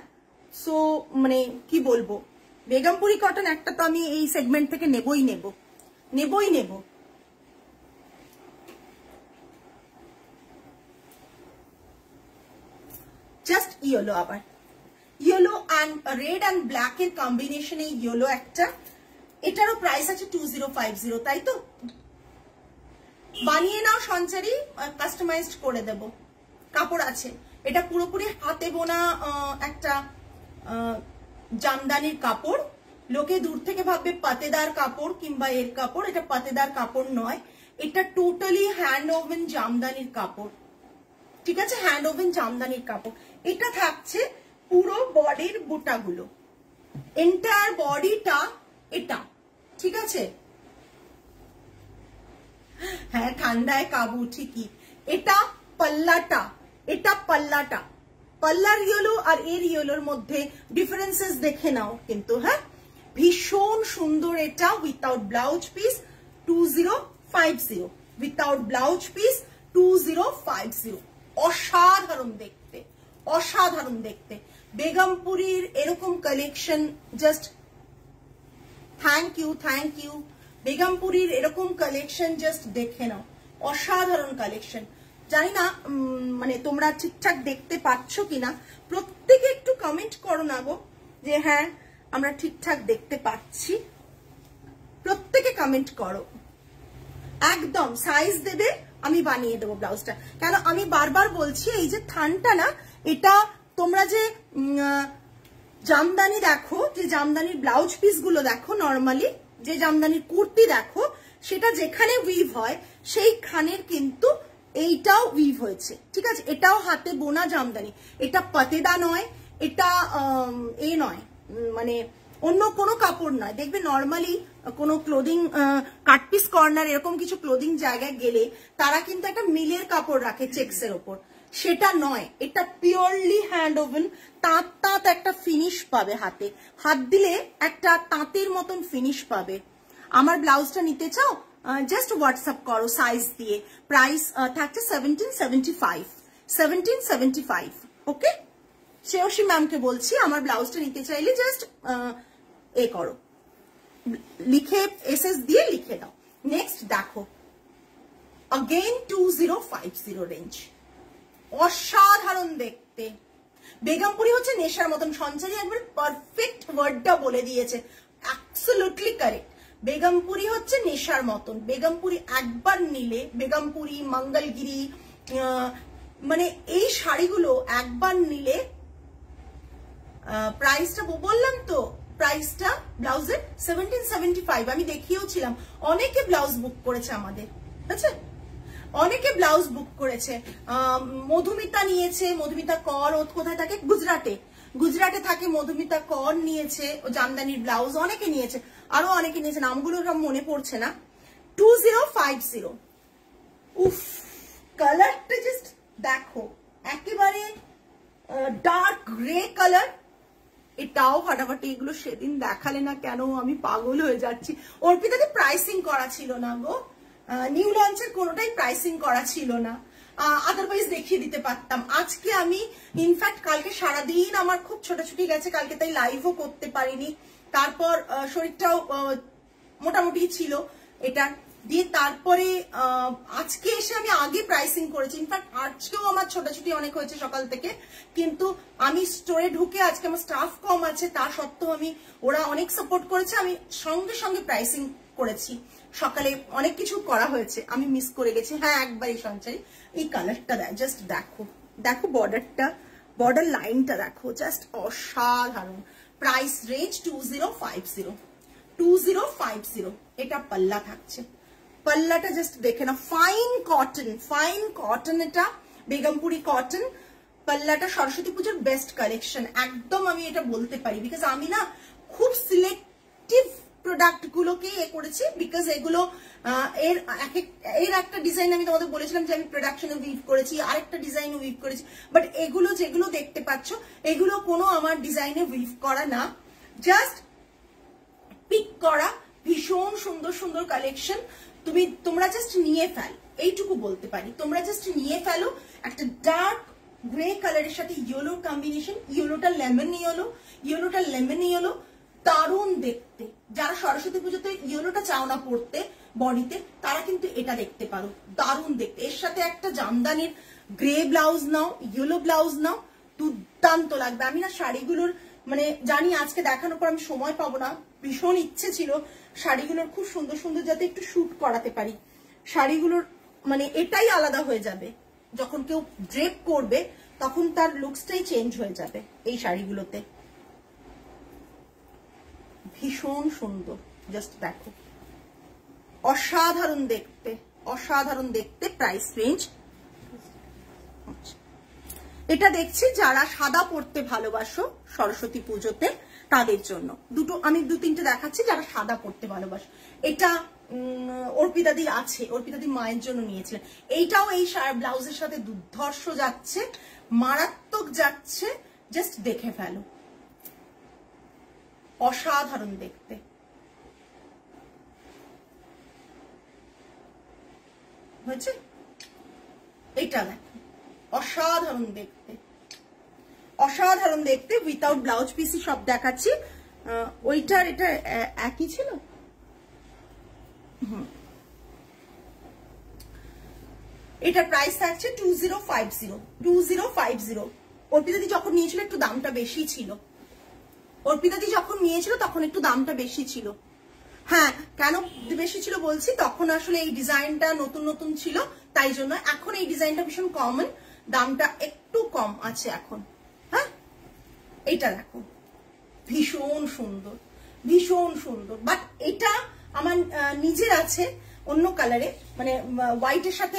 সো মানে কি বলবো, বেগমপুরি কটন একটা তো আমি এই সেগমেন্ট থেকে নেবই নেব। জাস্ট ইয়েলো, আবার yellow and red and black এর কম্বিনেশনে ইয়েলো একটা এটারও প্রাইস আছে 2050, তাই তো? বানিয়ে নাও সঞ্চারী, কাস্টমাইজড করে দেব, কাপড় আছে। এটা পুরোপুরি হাতে বোনা একটা জামদানির কাপড়। লোকে দূর থেকে ভাববে পাতেদার কাপড় কিংবা এর কাপড়, এটা পাতেদার কাপড় নয়, এটা টোটালি হ্যান্ড ওভেন জামদানির কাপড়, ঠিক আছে? হ্যান্ড ওভেন জামদানির কাপড়। এটা থাকছে পুরো বডির বুটাগুলো, এন্টায়ার বডিটা এটা, ঠিক আছে? হ্যাঁ, ঠান্ডায় কাবু, ঠিকই। এটা পাল্লাটা, এটা পাল্লাটা, পাল্লার ইয়েলো আর এর ইয়েলোর মধ্যে ডিফারেন্সেস দেখে নাও কিন্তু। হ্যাঁ, ভীষণ সুন্দর এটা, without blouse piece 2050, without blouse piece 2050। অসাধারণ দেখতে, অসাধারণ দেখতে। বেগমপুরীর এরকম collection just thank you, thank you. বেগমপুরীর এরকম কালেকশন জাস্ট দেখে নাও, অসাধারণ কালেকশন। জানি না মানে তোমরা ঠিকঠাক দেখতে পাচ্ছ কিনা, প্রত্যেকে একটু কমেন্ট করো না গো যে হ্যাঁ আমরা ঠিকঠাক দেখতে পাচ্ছি। প্রত্যেকে কমেন্ট করো, একদম সাইজ দেবে, আমি বানিয়ে দেবো ব্লাউজটা। কেন আমি বারবার বলছি, এই যে থানটা না, এটা তোমরা যে জামদানি দেখো, যে জামদানির ব্লাউজ পিস গুলো দেখো, নর্মালি যে জামদানির কুর্তি দেখো, সেটা যেখানে উইভ হয় সেই খানের কিন্তু এইটাও উইভ হয়েছে, ঠিক আছে? এটাও হাতে বোনা জামদানি, এটা পাতেদা নয়, এটা এ নয়, মানে অন্য কোনো কাপড় নয়। দেখবে নর্মালি কোনো ক্লোদিং কাটপিস কর্নার এরকম কিছু ক্লোদিং জায়গায় গেলে তারা কিন্তু একটা মিলের কাপড় রাখে চেক্সের ওপর, সেটা নয়, এটা পিওরলি হ্যান্ড ওভেন। তাঁত তাঁত একটা ফিনিশ পাবে, হাতে হাত দিলে একটা তাঁতের মতন ফিনিশ পাবে। আমার ব্লাউজটা নিতে চাও, জাস্ট হোয়াটসঅ্যাপ করো সাইজ দিয়ে। প্রাইস থাকছে 1775, 1775। ওকে, শ্রেয়সী ম্যামকে বলছি, আমার ব্লাউজটা নিতে চাইলে জাস্ট এ করো, লিখে এসএস দিয়ে লিখে দাও। নেক্সট দেখো, अगेन 2050 রেঞ্জ, অসাধারণ দেখতে। বেগমপুরি হচ্ছে নেশার মতন। সঞ্চারী একবার পারফেক্ট ওয়ার্ডটা বলে দিয়েছে, অ্যাবসলিউটলি কারেক্ট। বেগমপুরি হচ্ছে নেশার মতন। বেগমপুরি একবার নিলে, বেগমপুরি, মঙ্গলগিরি, মানে এই শাড়িগুলো একবার নিলে, প্রাইসটা বললাম তো, প্রাইসটা ব্লাউজের 1775। আমি দেখিয়েও ছিলাম, অনেকে ব্লাউজ বুক করেছে আমাদের, আচ্ছা অনেকে ব্লাউজ বুক করেছে। মধুমিতা নিয়েছে, মধুমিতা কর, ও কোথায় থাকে? গুজরাটে, গুজরাটে থাকে মধুমিতা কর, নিয়েছে ও জামদানির ব্লাউজ, অনেকে নিয়েছে, আরো অনেকে নিয়েছে, নামগুলো মনে পড়ছে না। 2050। উফ, কালারটা জাস্ট দেখো, একেবারে ডার্ক গ্রে কালার। এটাও ফাটাফাটি, এগুলো সেদিন দেখালে না কেন, আমি পাগল হয়ে যাচ্ছি। অর্পিতাতে প্রাইসিং করা ছিল না গো, নিউ লঞ্চের কোনোটাই প্রাইসিং করা ছিল না, আদারওয়াইজ দেখিয়ে দিতে পারতাম। আজকে আমি ইনফ্যাক্ট কালকে সারাদিন আমার খুব ছোটাছুটি গেছে কালকে, তাই লাইভও করতে পারিনি। তারপর শরীরটাও মোটামুটি ছিল এটা দিয়ে, তারপরে আজকে এসে আমি আগে প্রাইসিং করেছি। ইনফ্যাক্ট আজকেও আমার ছোটাছুটি অনেক হয়েছে সকাল থেকে, কিন্তু আমি স্টোরে ঢুকে, আজকে আমার স্টাফ কম আছে, তা সত্ত্বেও আমি, ওরা অনেক সাপোর্ট করেছে, আমি সঙ্গে সঙ্গে প্রাইসিং করেছি। সকালে অনেক কিছু করা হয়েছে, আমি মিস করে গেছি। হ্যাঁ, একবারই সঞ্চয়, এই কালারটা জাস্ট দেখো, দেখো বর্ডারটা, বর্ডার লাইনটা দেখো, জাস্ট অসাধারণ। Price range 2050, 2050। এটা পাল্লা থাকছে, পাল্লাটা জাস্ট দেখে না, ফাইন কটন, ফাইন কটন, এটা বেগমপুরি কটন। পাল্লাটা সরস্বতী পুজোর বেস্ট কালেকশন, একদম আমি এটা বলতে পারি, বিকজ আমি না খুব সিলেক্টিভ প্রোডাক্ট গুলোকে করেছি, বিকজ এগুলো এর একটা ডিজাইন আমি তোমাদের বলেছিলাম যে আমি প্রোডাকশনে উইভ করেছি, আরেকটা ডিজাইনে উইভ করেছি, বাট এগুলো যেগুলো দেখতে পাচ্ছ এগুলো কোনো আমার ডিজাইনে উইভ করা না, জাস্ট পিক করা। ভীষণ সুন্দর সুন্দর কালেকশন, তোমরা জাস্ট নিয়ে ফেল, এইটুকু বলতে পারি, তোমরা জাস্ট নিয়ে ফেলো। একটা ডার্ক গ্রে কালারের সাথে ইয়েলো কম্বিনেশন, ইয়েলোটা লেমন ইয়েলো, ইয়েলোটা লেমন ইয়েলো, দারুণ দেখতে। যারা সরস্বতী পুজোতে ইয়েলোটা চাও না পড়তে বডিতে, তারা কিন্তু এটা দেখতে পারো, দারুণ দেখতে। এর সাথে একটা জামদানির গ্রে ব্লাউজ নাও, ইয়েলো ব্লাউজ নাও, দুর্দান্ত লাগবে। আমি না শাড়িগুলোর মানে জানি আজকে দেখানোর পর আমি সময় পাবো না, ভীষণ ইচ্ছে ছিল শাড়িগুলোর খুব সুন্দর সুন্দর যাতে একটু শুট করাতে পারি। শাড়িগুলোর মানে এটাই আলাদা হয়ে যাবে, যখন কেউ ড্রেপ করবে তখন তার লুকসটাই চেঞ্জ হয়ে যাবে এই শাড়িগুলোতে। ভীষণ সুন্দর, জাস্ট দেখো, অসাধারণ দেখতে, অসাধারণ দেখতে। প্রাইস রেঞ্জ এটা দেখছি যারা সাদা পরতে ভালোবাসো সরস্বতী পুজোতে তাদের জন্য দুটো, আমি দু তিনটে দেখাচ্ছি যারা সাদা পরতে ভালোবাসো। এটা অর্পিতাদি আছে, অর্পিতাদি মায়ের জন্য নিয়েছিলেন। এইটাও এই ব্লাউজের সাথে দুর্ধর্ষ যাচ্ছে, মারাত্মক যাচ্ছে, জাস্ট দেখে ফেলো, অসাধারণ দেখতে। হয়েছে? এইটা দেখো, অসাধারণ দেখতে, অসাধারণ দেখতে। উইথাউট ব্লাউজ পিসি সব দেখাচ্ছি। ওইটার এটা একই ছিল। এটা প্রাইস থাকছে 2050 2050। অর্পিতাদি যখন নিয়েছিল একটু দামটা বেশি ছিল, অর্পিতাদি যখন নিয়েছিল তখন একটু দামটা বেশি ছিল। হ্যাঁ, কেন বেশি ছিল বলছি, তখন আসলে এই ডিজাইনটা নতুন নতুন ছিল তাই জন্য। এখন এই ডিজাইনটা ভীষণ কমন, দামটা একটু কম আছে এখন। হ্যাঁ, এইটা দেখো, ভীষণ সুন্দর, ভীষণ সুন্দর। বাট এটা আমার নিজের আছে অন্য কালারে, মানে হোয়াইটের সাথে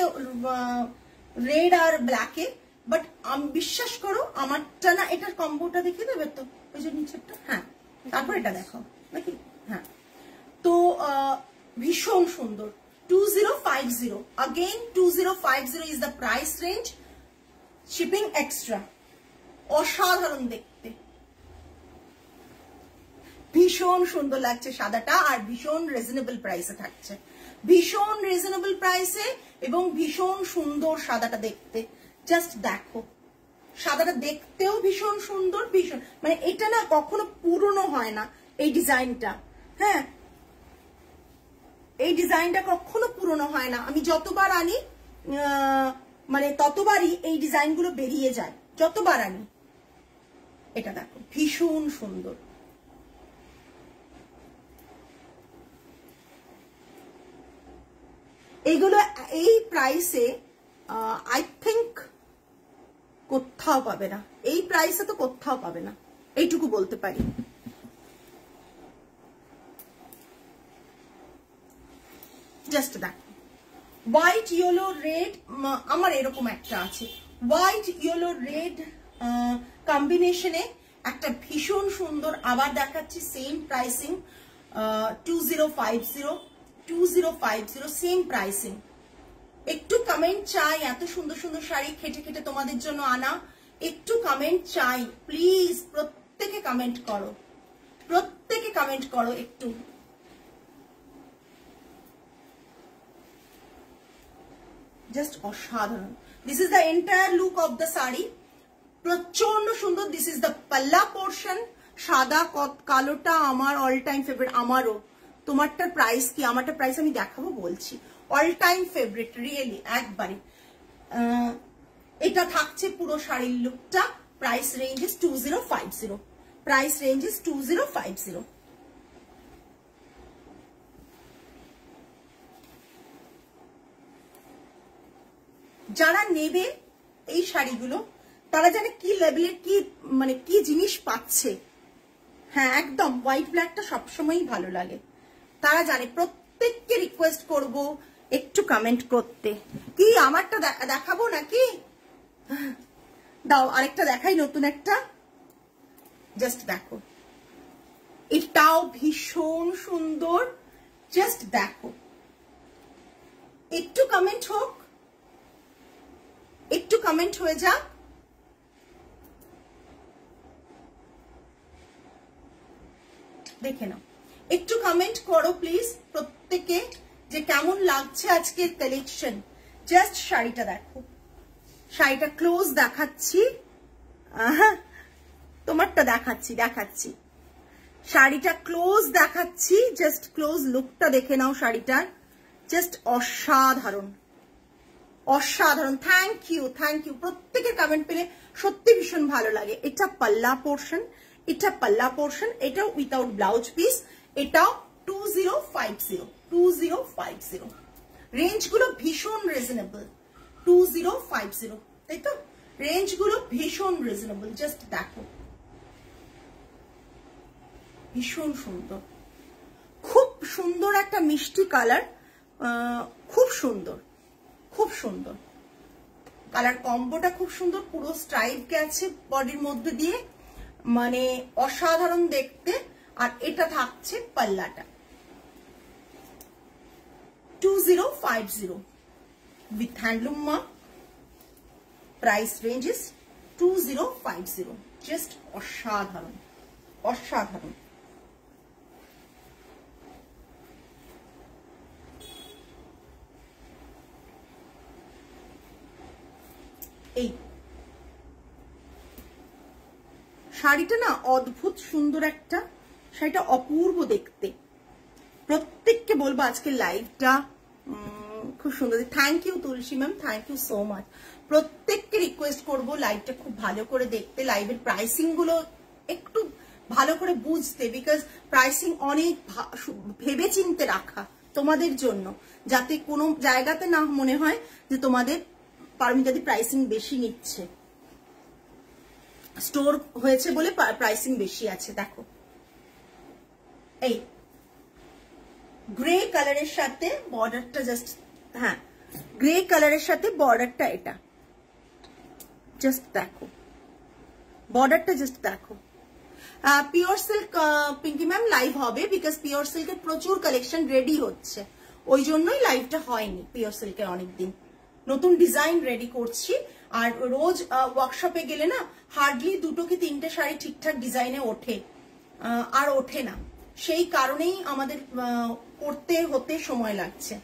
রেড আর ব্ল্যাকে। বাট বিশ্বাস করো আমারটা না, এটার কম্বোটা দেখিয়ে দেবে তো ওই যে নিচেরটা। হ্যাঁ, তারপর এটা দেখো নাকি। হ্যাঁ, তো ভীষণ সুন্দর। 2050 again 2050 is the price range, shipping extra। অসাধারণ দেখতে, ভীষণ সুন্দর লাগছে সাদাটা, আর ভীষণ রিজনেবল প্রাইসে থাকছে, ভীষণ রিজনেবল প্রাইসে এবং ভীষণ সুন্দর সাদাটা দেখতে। জাস্ট দেখো, সাদাটা দেখতেও ভীষণ সুন্দর, ভীষণ মানে এটা না কখনো পুরনো হয় না এই ডিজাইনটা। হ্যাঁ, এই ডিজাইনটা কখনো পুরনো হয় না, আমি যতবার আনি মানে ততবারই এই ডিজাইনগুলো বেরিয়ে যায়, যতবার আনি। এটা দেখো, ভীষণ সুন্দর। এইগুলো এই প্রাইসে আই থিঙ্ক কোথাও পাবে না, এই প্রাইসে তো কোথাও পাবে না, এইটুকু বলতে পারি। জাস্ট দেখো, হোয়াইট ইয়েলো রেড, আমার এরকম একটা আছে হোয়াইট ইয়েলো রেড কম্বিনেশনে একটা ভীষণ সুন্দর। আবার দেখাচ্ছি সেম প্রাইসিং, 2050 সেম প্রাইসিং। একটু কমেন্ট চাই, এত সুন্দর সুন্দর শাড়ি খেটে খেটে তোমাদের জন্য আনা, একটু কমেন্ট চাই প্লিজ। প্রত্যেকে কমেন্ট করো, প্রত্যেকে কমেন্ট করো একটু। জাস্ট অসাধারণ। This is the entire look of the sari, প্রচন্ড সুন্দর। দিস ইজ দ্য পাল্লা পোর্শন, সাদা কালোটা আমার অল টাইম ফেভারিট। আমারও, তোমারটার প্রাইস কি? আমারটার প্রাইস আমি দেখাবো বলছি। অল টাইম ফেভারিট, রিয়েলি একবারে। এটা থাকছে পুরো শাড়ির লুকটা। Price range is 2050, price range is 2050। যারা নেবে এই শাড়িগুলো তারা জানে কি লেভেলের, কি মানে কি জিনিস পাচ্ছে। হ্যাঁ, একদম হোয়াইট ব্ল্যাকটা সবসময়ই ভালো লাগে, তারা জানে। প্রত্যেককে রিকোয়েস্ট করব একটু কমেন্ট করতে। কি আমারটা দেখাবো নাকি? দাও আরেকটা দেখাই, নতুন একটা। জাস্ট দেখো, এটাও ভীষণ সুন্দর, জাস্ট দেখো। একটু কমেন্ট হোক, একটু কমেন্ট হয়ে যাক। দেখে নাও, একটু কমেন্ট করো প্লিজ প্রত্যেকে যে কেমন লাগছে আজকের কালেকশন। জাস্ট শাড়িটা দেখো, শাড়িটা ক্লোজ দেখাচ্ছি, তোমারটা দেখাচ্ছি শাড়িটা ক্লোজ দেখাচ্ছি। জাস্ট ক্লোজ লুকটা দেখে নাও শাড়িটার, জাস্ট অসাধারণ, অসাধারণ। Thank you, thank you. প্রত্যেকের কমেন্ট পেলে সত্যি ভীষণ ভালো লাগে। এটা পাল্লা পোর্শন, এটা পাল্লা পোর্শন, এটাও উইথাউট ব্লাউজ পিস, এটাও 2050 2050। রেঞ্জগুলো ভীষণ রিজনেবল, 2050, তাই তো? রেঞ্জগুলো ভীষণ রিজনেবল, জাস্ট দেখো ভীষণ সুন্দর, খুব সুন্দর একটা মিষ্টি কালার, খুব সুন্দর, খুব সুন্দর কালার কম্বোটা, খুব সুন্দর। পুরো স্ট্রাইপ গেছে বডির মধ্যে দিয়ে, মানে অসাধারণ দেখতে। আর এটা থাকছে পাল্লাটা 2050 with handloom mark, price ranges 2050, just অসাধারণ অসাধারণ। এই শাড়িটা না অদ্ভুত সুন্দর একটা, শাড়িটা অপূর্ব দেখতে। প্রত্যেককে বলবো আজকে লাইভটা খুব সুন্দর। Thank you Tulsi ma'am, thank you so much. প্রত্যেককে রিকোয়েস্ট করবো লাইভটা খুব ভালো করে দেখতে, লাইভের প্রাইসিং গুলো একটু ভালো করে বুঝতে, বিকজ প্রাইসিং অনেক ভেবে চিনতে রাখা তোমাদের জন্য, যাতে কোনো জায়গাতে না মনে হয় যে তোমাদের পারমিতাদি প্রাইসিং বেশি নিচ্ছে, স্টোর হয়েছে বলে প্রাইসিং বেশি আছে। দেখো এই গ্রে কালারের সাথে বর্ডারটা, জাস্ট হ্যাঁ গ্রে কালারের সাথে বর্ডারটা, এটা জাস্ট দেখো বর্ডারটা, জাস্ট দেখো। Pure silk Pinky ma'am live হবে, বিকজ পিওর সিল্কের প্রচুর কালেকশন রেডি হচ্ছে, ওই জন্যই লাইভটা হয়নি। পিওর সিল্কের অনেকদিন নতুন ডিজাইন রেডি করছি, আর রোজ ওয়ার্কশপে গেলে না হার্ডলি 2 কি 3টে শাড়ি ঠিকঠাক ডিজাইনে ওঠে, আর ওঠে না, সেই কারণেই আমাদের করতে হতে সময় লাগছে।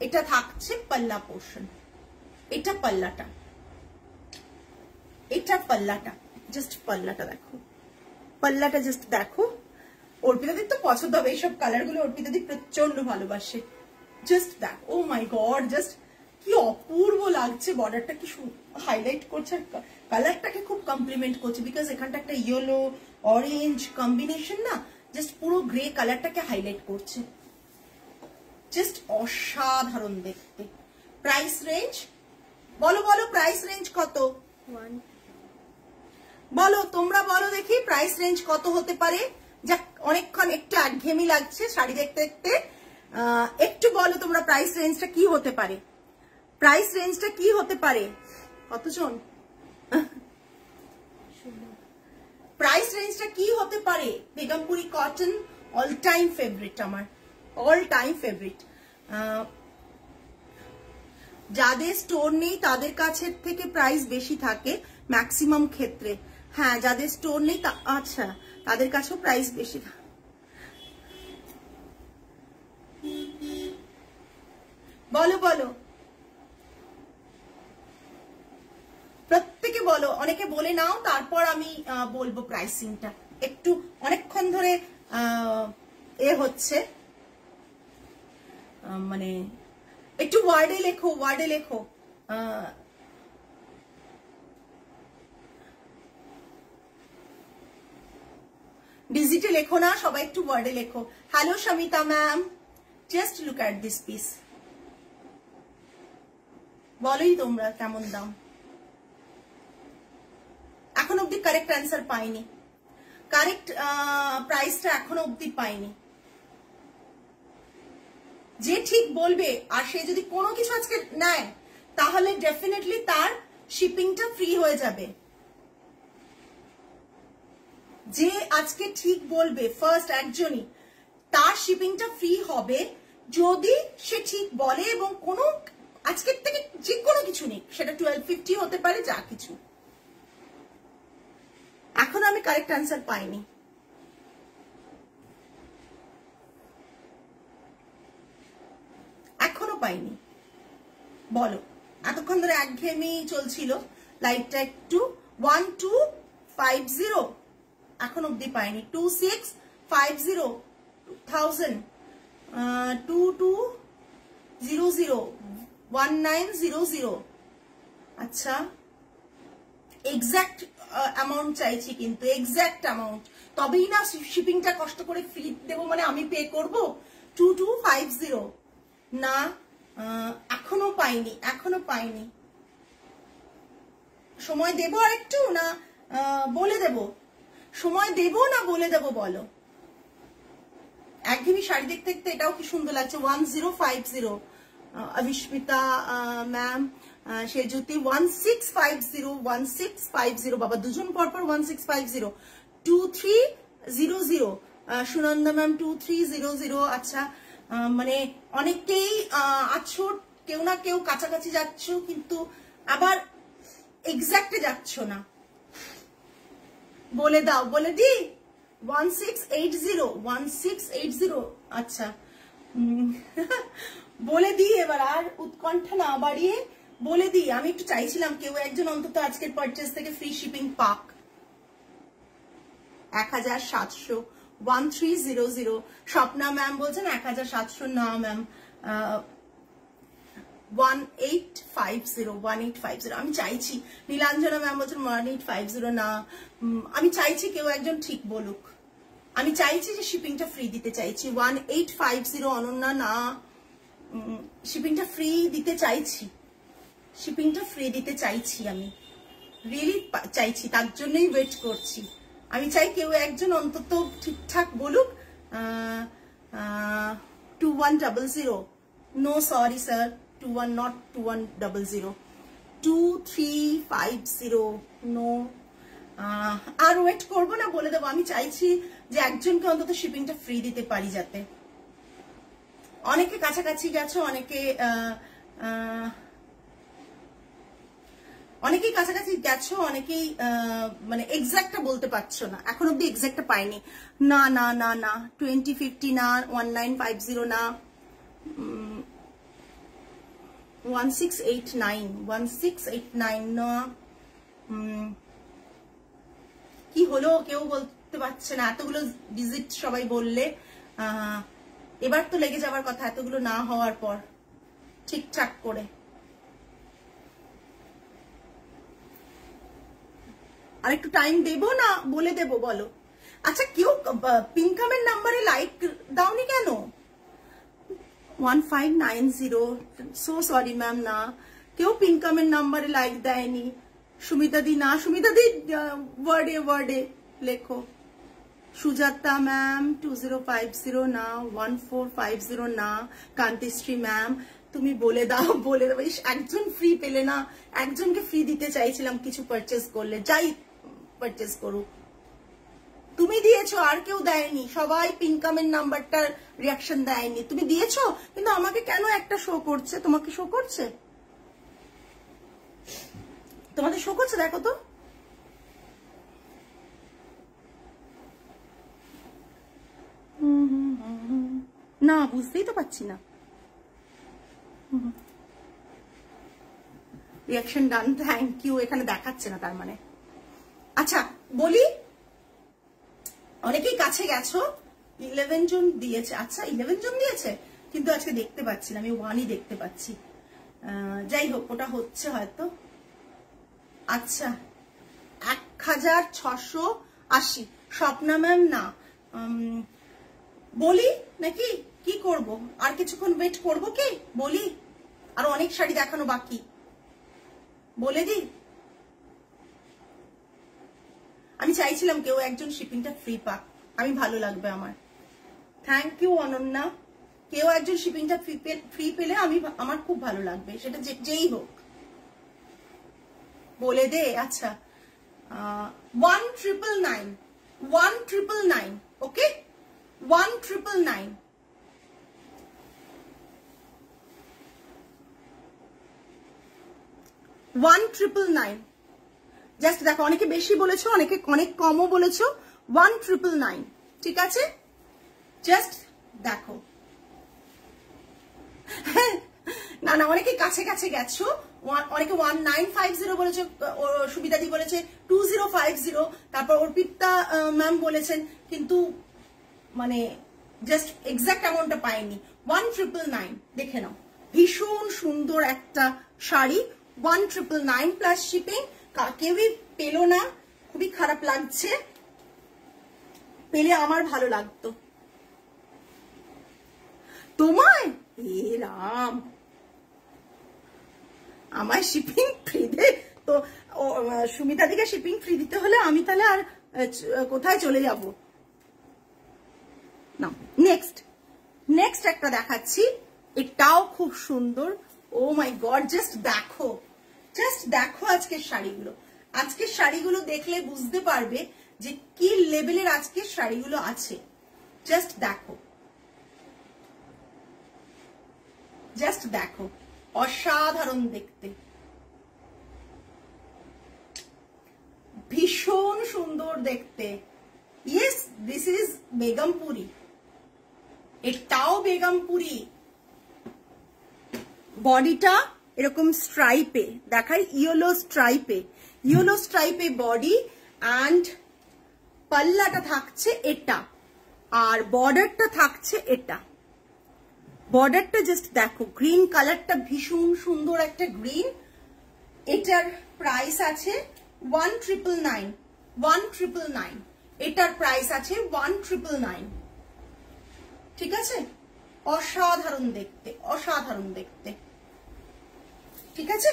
এটা থাকছে পাল্লা পোর্শন, এটা পাল্লাটা, এটা পাল্লাটা, জাস্ট পাল্লাটা দেখো, পাল্লাটা জাস্ট দেখো। অর্পিতাদির তো পছন্দ হবে এইসব কালার গুলো, অর্পিতাদি প্রচন্ড ভালোবাসে। জাস্ট দেখ, ও মাই গড, জাস্ট কি অপূর্ব লাগছে, বর্ডারটা কি হাইলাইট করছে, কালারটাকে খুব কমপ্লিমেন্ট করছে, বিকজ এখানটা একটা ইয়েলো অরেঞ্জ কম্বিনেশন না, জাস্ট পুরো গ্রে কালারটাকে হাইলাইট করছে, জাস্ট অসাধারণ দেখতে। প্রাইস রেঞ্জ বলো, বলো প্রাইস রেঞ্জ কত, বলো তোমরা, বলো দেখি প্রাইস রেঞ্জ কত হতে পারে। যাক অনেকক্ষণ একটু একঘেয়েমি লাগছে শাড়ি দেখতে দেখতে, একটু বলো তোমরা প্রাইস রেঞ্জটা কি হতে পারে, প্রাইস রেঞ্জটা কি হতে পারে, কতজন প্রাইস রেঞ্জটা কি হতে পারে। Begumpuri cotton all time favourite, আমার অল টাইম ফেভারিট। যাদের স্টোর নেই তাদের কাছের থেকে প্রাইস বেশি থাকে ম্যাক্সিমাম ক্ষেত্রে, হ্যাঁ যাদের স্টোর নেই আচ্ছা তাদের কাছেও প্রাইস বেশি। বলো বলো প্রত্যেকে বলো, অনেকে বলে নাও, তারপর আমি বলবো প্রাইসিংটা। একটু অনেকক্ষণ ধরে হচ্ছে, মানে একটু ওয়ার্ডে লেখো, ওয়ার্ডে লেখো। ডিজিটে লেখো না, সবাই একটু ওয়ার্ডে লেখো। Hello Samita ma'am, just look at this piece, বলোই তোমরা কেমন দাম। এখন অব্দি কারেক্ট অ্যান্সার পাইনি, কারেক্ট প্রাইসটা এখনো অব্দি পাইনি। যে ঠিক বলবে আর সে যদি কোনো কিছু আজকে নেয় তাহলে ডেফিনেটলি তার শিপিংটা ফ্রি হয়ে যাবে। যে আজকে ঠিক বলবে ফার্স্ট একজনই, তার শিপিংটা ফ্রি হবে যদি সে ঠিক বলে, এবং কোনো আজকের থেকে যে কোনো কিছু নেই, সেটা 1250 হতে পারে, যা কিছু। এখন আমি কারেক্ট অ্যান্সার পাইনি। এখনো পাইনি, বলো। এতক্ষণ ধরে একঘেয়েমি চলছিল লাইভটা, একটু 1250 এখন অব্দি পাইনি। 2650, 2000, 2200, 1900। আচ্ছা এক্সাক্ট অ্যামাউন্ট চাইছি, কিন্তু এক্স্যাক্ট অ্যামাউন্ট, তবেই না শিপিংটা কষ্ট করে ফ্রি দেবো, মানে আমি পে করব। 2250 না, এখনো পাইনি। সময় দেব আর একটু, না বলে দেব? সময় দেব না বলে দেব বলো? একঘেয়েমি শাড়ি দেখতে দেখতে এটাও কি সুন্দর লাগছে। 1050 অভিস্মিতা ম্যাম, সে জ্যোতি 1650 বাবা, দুজন পরপর 1650। 2300 সুনন্দা ম্যাম 2300। আচ্ছা, মানে অনেকেই আছো, কেউ না কেউ কাছাকাছি যাচ্ছ, কিন্তু আবার এক্স্যাক্টে যাচ্ছ না। বলে দাও, বলে দি। 1680। আচ্ছা, বলে দিই এবার, আর উৎকণ্ঠা না বাড়িয়ে বলে দিই। আমি একটু চাইছিলাম কেউ একজন অন্তত আজকের পারচেজ থেকে ফ্রি শিপিং পাক। 1700। 1300। স্বপ্না ম্যাম বলছেন 1700 না ম্যাম, 1850। আমি চাইছি। নীলাঞ্জনা ম্যাম বলছেন 1850 না, আমি চাইছি কেউ একজন ঠিক বলুক। আমি চাইছি যে শিপিংটা ফ্রি দিতে চাইছি। 1850 অনন্যা না, শিপিংটা ফ্রি দিতে চাইছি, আমি রিয়েলি চাইছি, তার জন্যই ওয়েট করছি। আমি চাই কেউ একজন অন্তত ঠিকঠাক বলুক। 2100। No sorry sir, 21 not 2100। 2350। No, আর ওয়েট করবো না, বলে দেবো। আমি চাইছি যে একজনকে অন্তত শিপিংটা ফ্রি দিতে পারি, যাতে অনেকে কাছাকাছি গেছো, অনেকেই কাছাকাছি গেছো, অনেকেই মানে এক্স্যাক্টটা বলতে পারছো না, এখন অব্দি এক্স্যাক্টটা পাইনি। না না না না, 2050 না, 1950 না, 1689 না। কি হলো কেউ বলতে পারছে না, এতগুলো ভিজিট সবাই বললে, এবার তো লেগে যাবার কথা এতগুলো না হওয়ার পর ঠিকঠাক করে। আর একটু টাইম দেবো না বলে দেবো বলো? আচ্ছা, কেউ পিঙ্কামের নাম্বারে লাইক দাওনি কেন? 1590। সো সরি ম্যাম, না, কেউ পিঙ্কামের নাম্বারে লাইক দেয়নি। সুমিতা দি না, সুমিতা দি ওয়ার্ডে লেখো। সুজাতা ম্যাম 2050 না, 1450 না। কান্তিশ্রী ম্যাম তুমি বলে দাও। একজন ফ্রি পেলে না, একজনকে ফ্রি দিতে চাইছিলাম কিছু পারচেজ করলে, যাই পারচেজ করুক। তুমি দিয়েছো, আর কেউ দেয়নি, সবাই পিঙ্কামের নাম্বারটার রিয়াকশন দেয়নি। তুমি দিয়েছো, কিন্তু আমাকে কেন একটা শো করছে? তোমাকে শো করছে? তোমাদের শো করছে, দেখো তো। না, বুঝতেই তো পাচ্ছি না। Reaction done, thank you. এখানে দেখাচ্ছে না তার মানে। আচ্ছা বলি, অনেকেই কাছে গেছো। 11 জন দিয়েছে। আচ্ছা 11 জন দিয়েছে, কিন্তু আজকে দেখতে পাচ্ছি না, আমি 1ই দেখতে পাচ্ছি। যাই হোক, ওটা হচ্ছে হয়তো। আচ্ছা 1680। স্বপ্না ম্যাম না, বলি নাকি কি করব? আর কিছুক্ষণ ওয়েট করব কি বলি? আর অনেক শাড়ি দেখানো বাকি, বলে দি। আমি চাইছিলাম কেউ একজন শিপিংটা ফ্রি পাক, আমি ভালো লাগবে আমার। Thank you Ananya. কেউ একজন শিপিংটা ফ্রি পেলে আমার খুব ভালো লাগবে, সেটা যেই হোক, বলে দে। আচ্ছা 1999। ওকে 1999। জাস্ট দেখো, অনেকে বেশি বলেছো, অনেকে অনেক কমও বলেছো। 1999, ঠিক আছে? জাস্ট দেখো। না না, অনেকে কাছে কাছে গেছো, অনেকে 1950 বলেছে, সুবিধাদি বলেছে 2050, তারপর অর্পিতা ম্যাম বলেছেন, কিন্তু মানে জাস্ট এক্সাক্ট অ্যামাউন্টটা পাইনি। 1999 দেখে নাও, ভীষণ সুন্দর একটা শাড়ি। 1999 plus shipping. কেউই পেলো না, খুবই খারাপ লাগছে, পেলে আমার ভালো লাগতো। তোমায় এ রাম, আমার শিপিং ফ্রি দে তো, সুমিতা দিকে শিপিং ফ্রি দিতে হলে আমি তাহলে আর কোথায় চলে যাব না। নেক্সট একটা দেখাচ্ছি, এটাও খুব সুন্দর। ও মাই গড, জাস্ট দেখো আজকের শাড়িগুলো। আজকের শাড়িগুলো দেখলে বুঝতে পারবে যে কি লেভেলের আজকের শাড়িগুলো আছে। জাস্ট দেখো, অসাধারণ দেখতে, ভীষণ সুন্দর দেখতে। ইয়েস, দিস ইজ বেগমপুরি, এটাও বেগমপুরি। বডিটা এরকম স্ট্রাইপে দেখাই, ইয়েলো স্ট্রাইপে বডি, অ্যান্ড পাল্লাটা থাকছে এটা, আর বর্ডারটা থাকছে এটা। বর্ডারটা জাস্ট দেখো, গ্রিন কালারটা ভীষণ সুন্দর একটা গ্রিন। এটার প্রাইস আছে 1999, এটার প্রাইস আছে 1999। ঠিক আছে, অসাধারণ দেখতে, ঠিক আছে,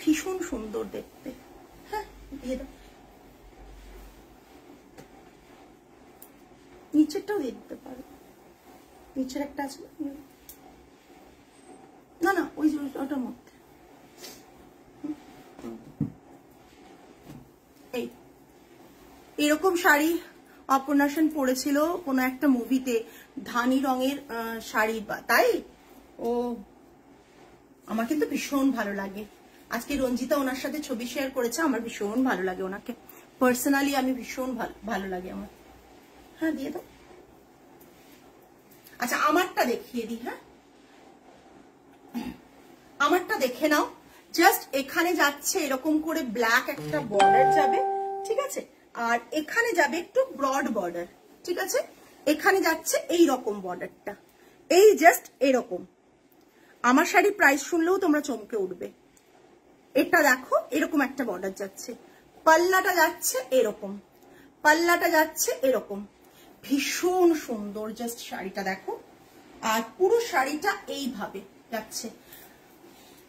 ভীষণ সুন্দর দেখতে। হ্যাঁ, দিয়ে দাও, নিচেরটাও দিয়ে দিতে পারো, নিচের একটা আছে না, ওই ওটার মধ্যে। এরকম শাড়ি অপর্ণা সেন পরেছিল কোনো একটা মুভিতে, ধানি রঙের শাড়ি, তাই ও আমার কিন্তু ভীষণ ভালো লাগে। আজকে রঞ্জিতা ওনার সাথে ছবি শেয়ার করেছে, আমার ভীষণ ভালো লাগে ওনাকে পার্সোনালি, আমি ভীষণ ভালো লাগে আমার। হ্যাঁ, দিয়ে দাও। আচ্ছা, আমারটা দেখিয়ে দিই। হ্যাঁ, আমারটা দেখে নাও। জাস্ট এখানে যাচ্ছে এরকম করে ব্ল্যাক একটা বর্ডার যাবে, ঠিক আছে, আর এখানে যাবে একটু ব্রড বর্ডার, ঠিক আছে, এখানে যাচ্ছে এই রকম বর্ডারটা, এই জাস্ট এরকম। আমার শাড়ির প্রাইস শুনলেও তোমরা চমকে উঠবে। এটা দেখো, এরকম একটা বর্ডার যাচ্ছে, পাল্লাটা যাচ্ছে এরকম, ভীষণ সুন্দর। জাস্ট শাড়িটা দেখো, আর পুরো শাড়িটা এইভাবে যাচ্ছে,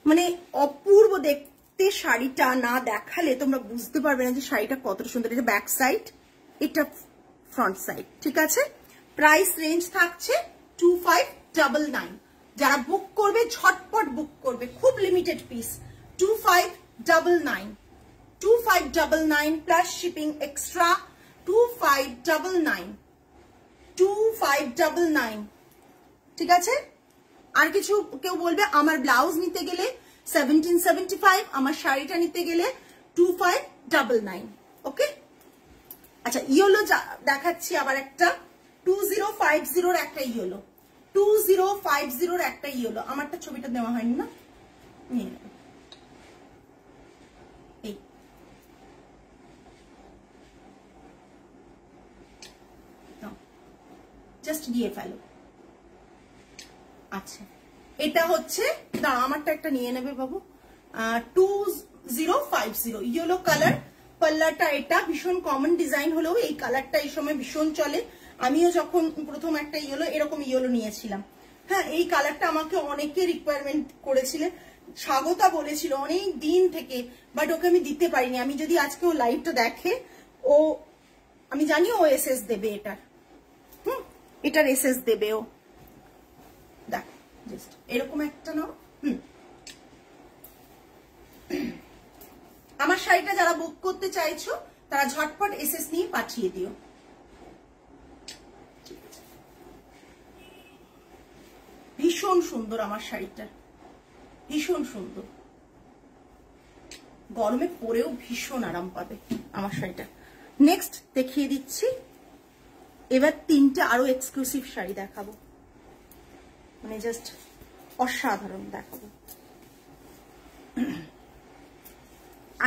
মানে অপূর্ব দেখতে। শাড়িটা না দেখালে তোমরা বুঝতে পারবে না যে শাড়িটা কতটা সুন্দর। এটা ব্যাক সাইড, এটা ফ্রন্ট সাইড, ঠিক আছে। প্রাইস রেঞ্জ থাকছে 2599। যারা বুক করবে ঝটপট বুক করবে, খুব limited piece. 2599 plus shipping extra, 2599, ঠিক আছে। আর কিছু কেউ বলবে আমার ব্লাউজ নিতে গেলে 1775, আমার শাড়িটা নিতে গেলে 2599। ওকে, আচ্ছা, ইয়েলো দেখাচ্ছি আবার একটা, 2050 একটা ইয়েলো, 2050 একটা ইয়েলো। আমারটা ছবিটা দেওয়া হয়নি না, নিয়ে নেব। এই জাস্ট দিয়ে ফেলো। আচ্ছা, এটা হচ্ছে, দাঁড়া আমারটা একটা নিয়ে নেবে বাবু, 2050 ইয়েলো কালার, পাল্লাটা এটা ভীষণ কমন ডিজাইন হলেও এই কালারটা এই সময় ভীষণ চলে। আমিও যখন প্রথম একটা ইয়েলো এরকম ইয়েলো নিয়েছিলাম, হ্যাঁ, এই কালারটা আমাকে অনেকে রিকোয়ারমেন্ট করেছিলেন, স্বাগতা বলেছিল অনেক দিন থেকে, বাট ওকে আমি দিতে পারিনি। আমি যদি আজকে ও লাইভটা দেখে, ও আমি জানি ও এসএস দেবে এটার, এটার এসএস দেবে ও। দেখো জাস্ট এরকম একটা নাও। আমার শাড়িটা যারা বুক করতে চাইছো তারা ঝটপট এসএস নিয়ে পাঠিয়ে দিও। ভীষণ সুন্দর আমার শাড়িটা, ভীষণ সুন্দর, গরমে পরেও ভীষণ আরাম পাবে আমার শাড়িটা। নেক্সট দেখিয়ে দিচ্ছি, এবার তিনটা আরো এক্সক্লুসিভ শাড়ি দেখাবো, মানে জাস্ট অসাধারণ দেখাবো।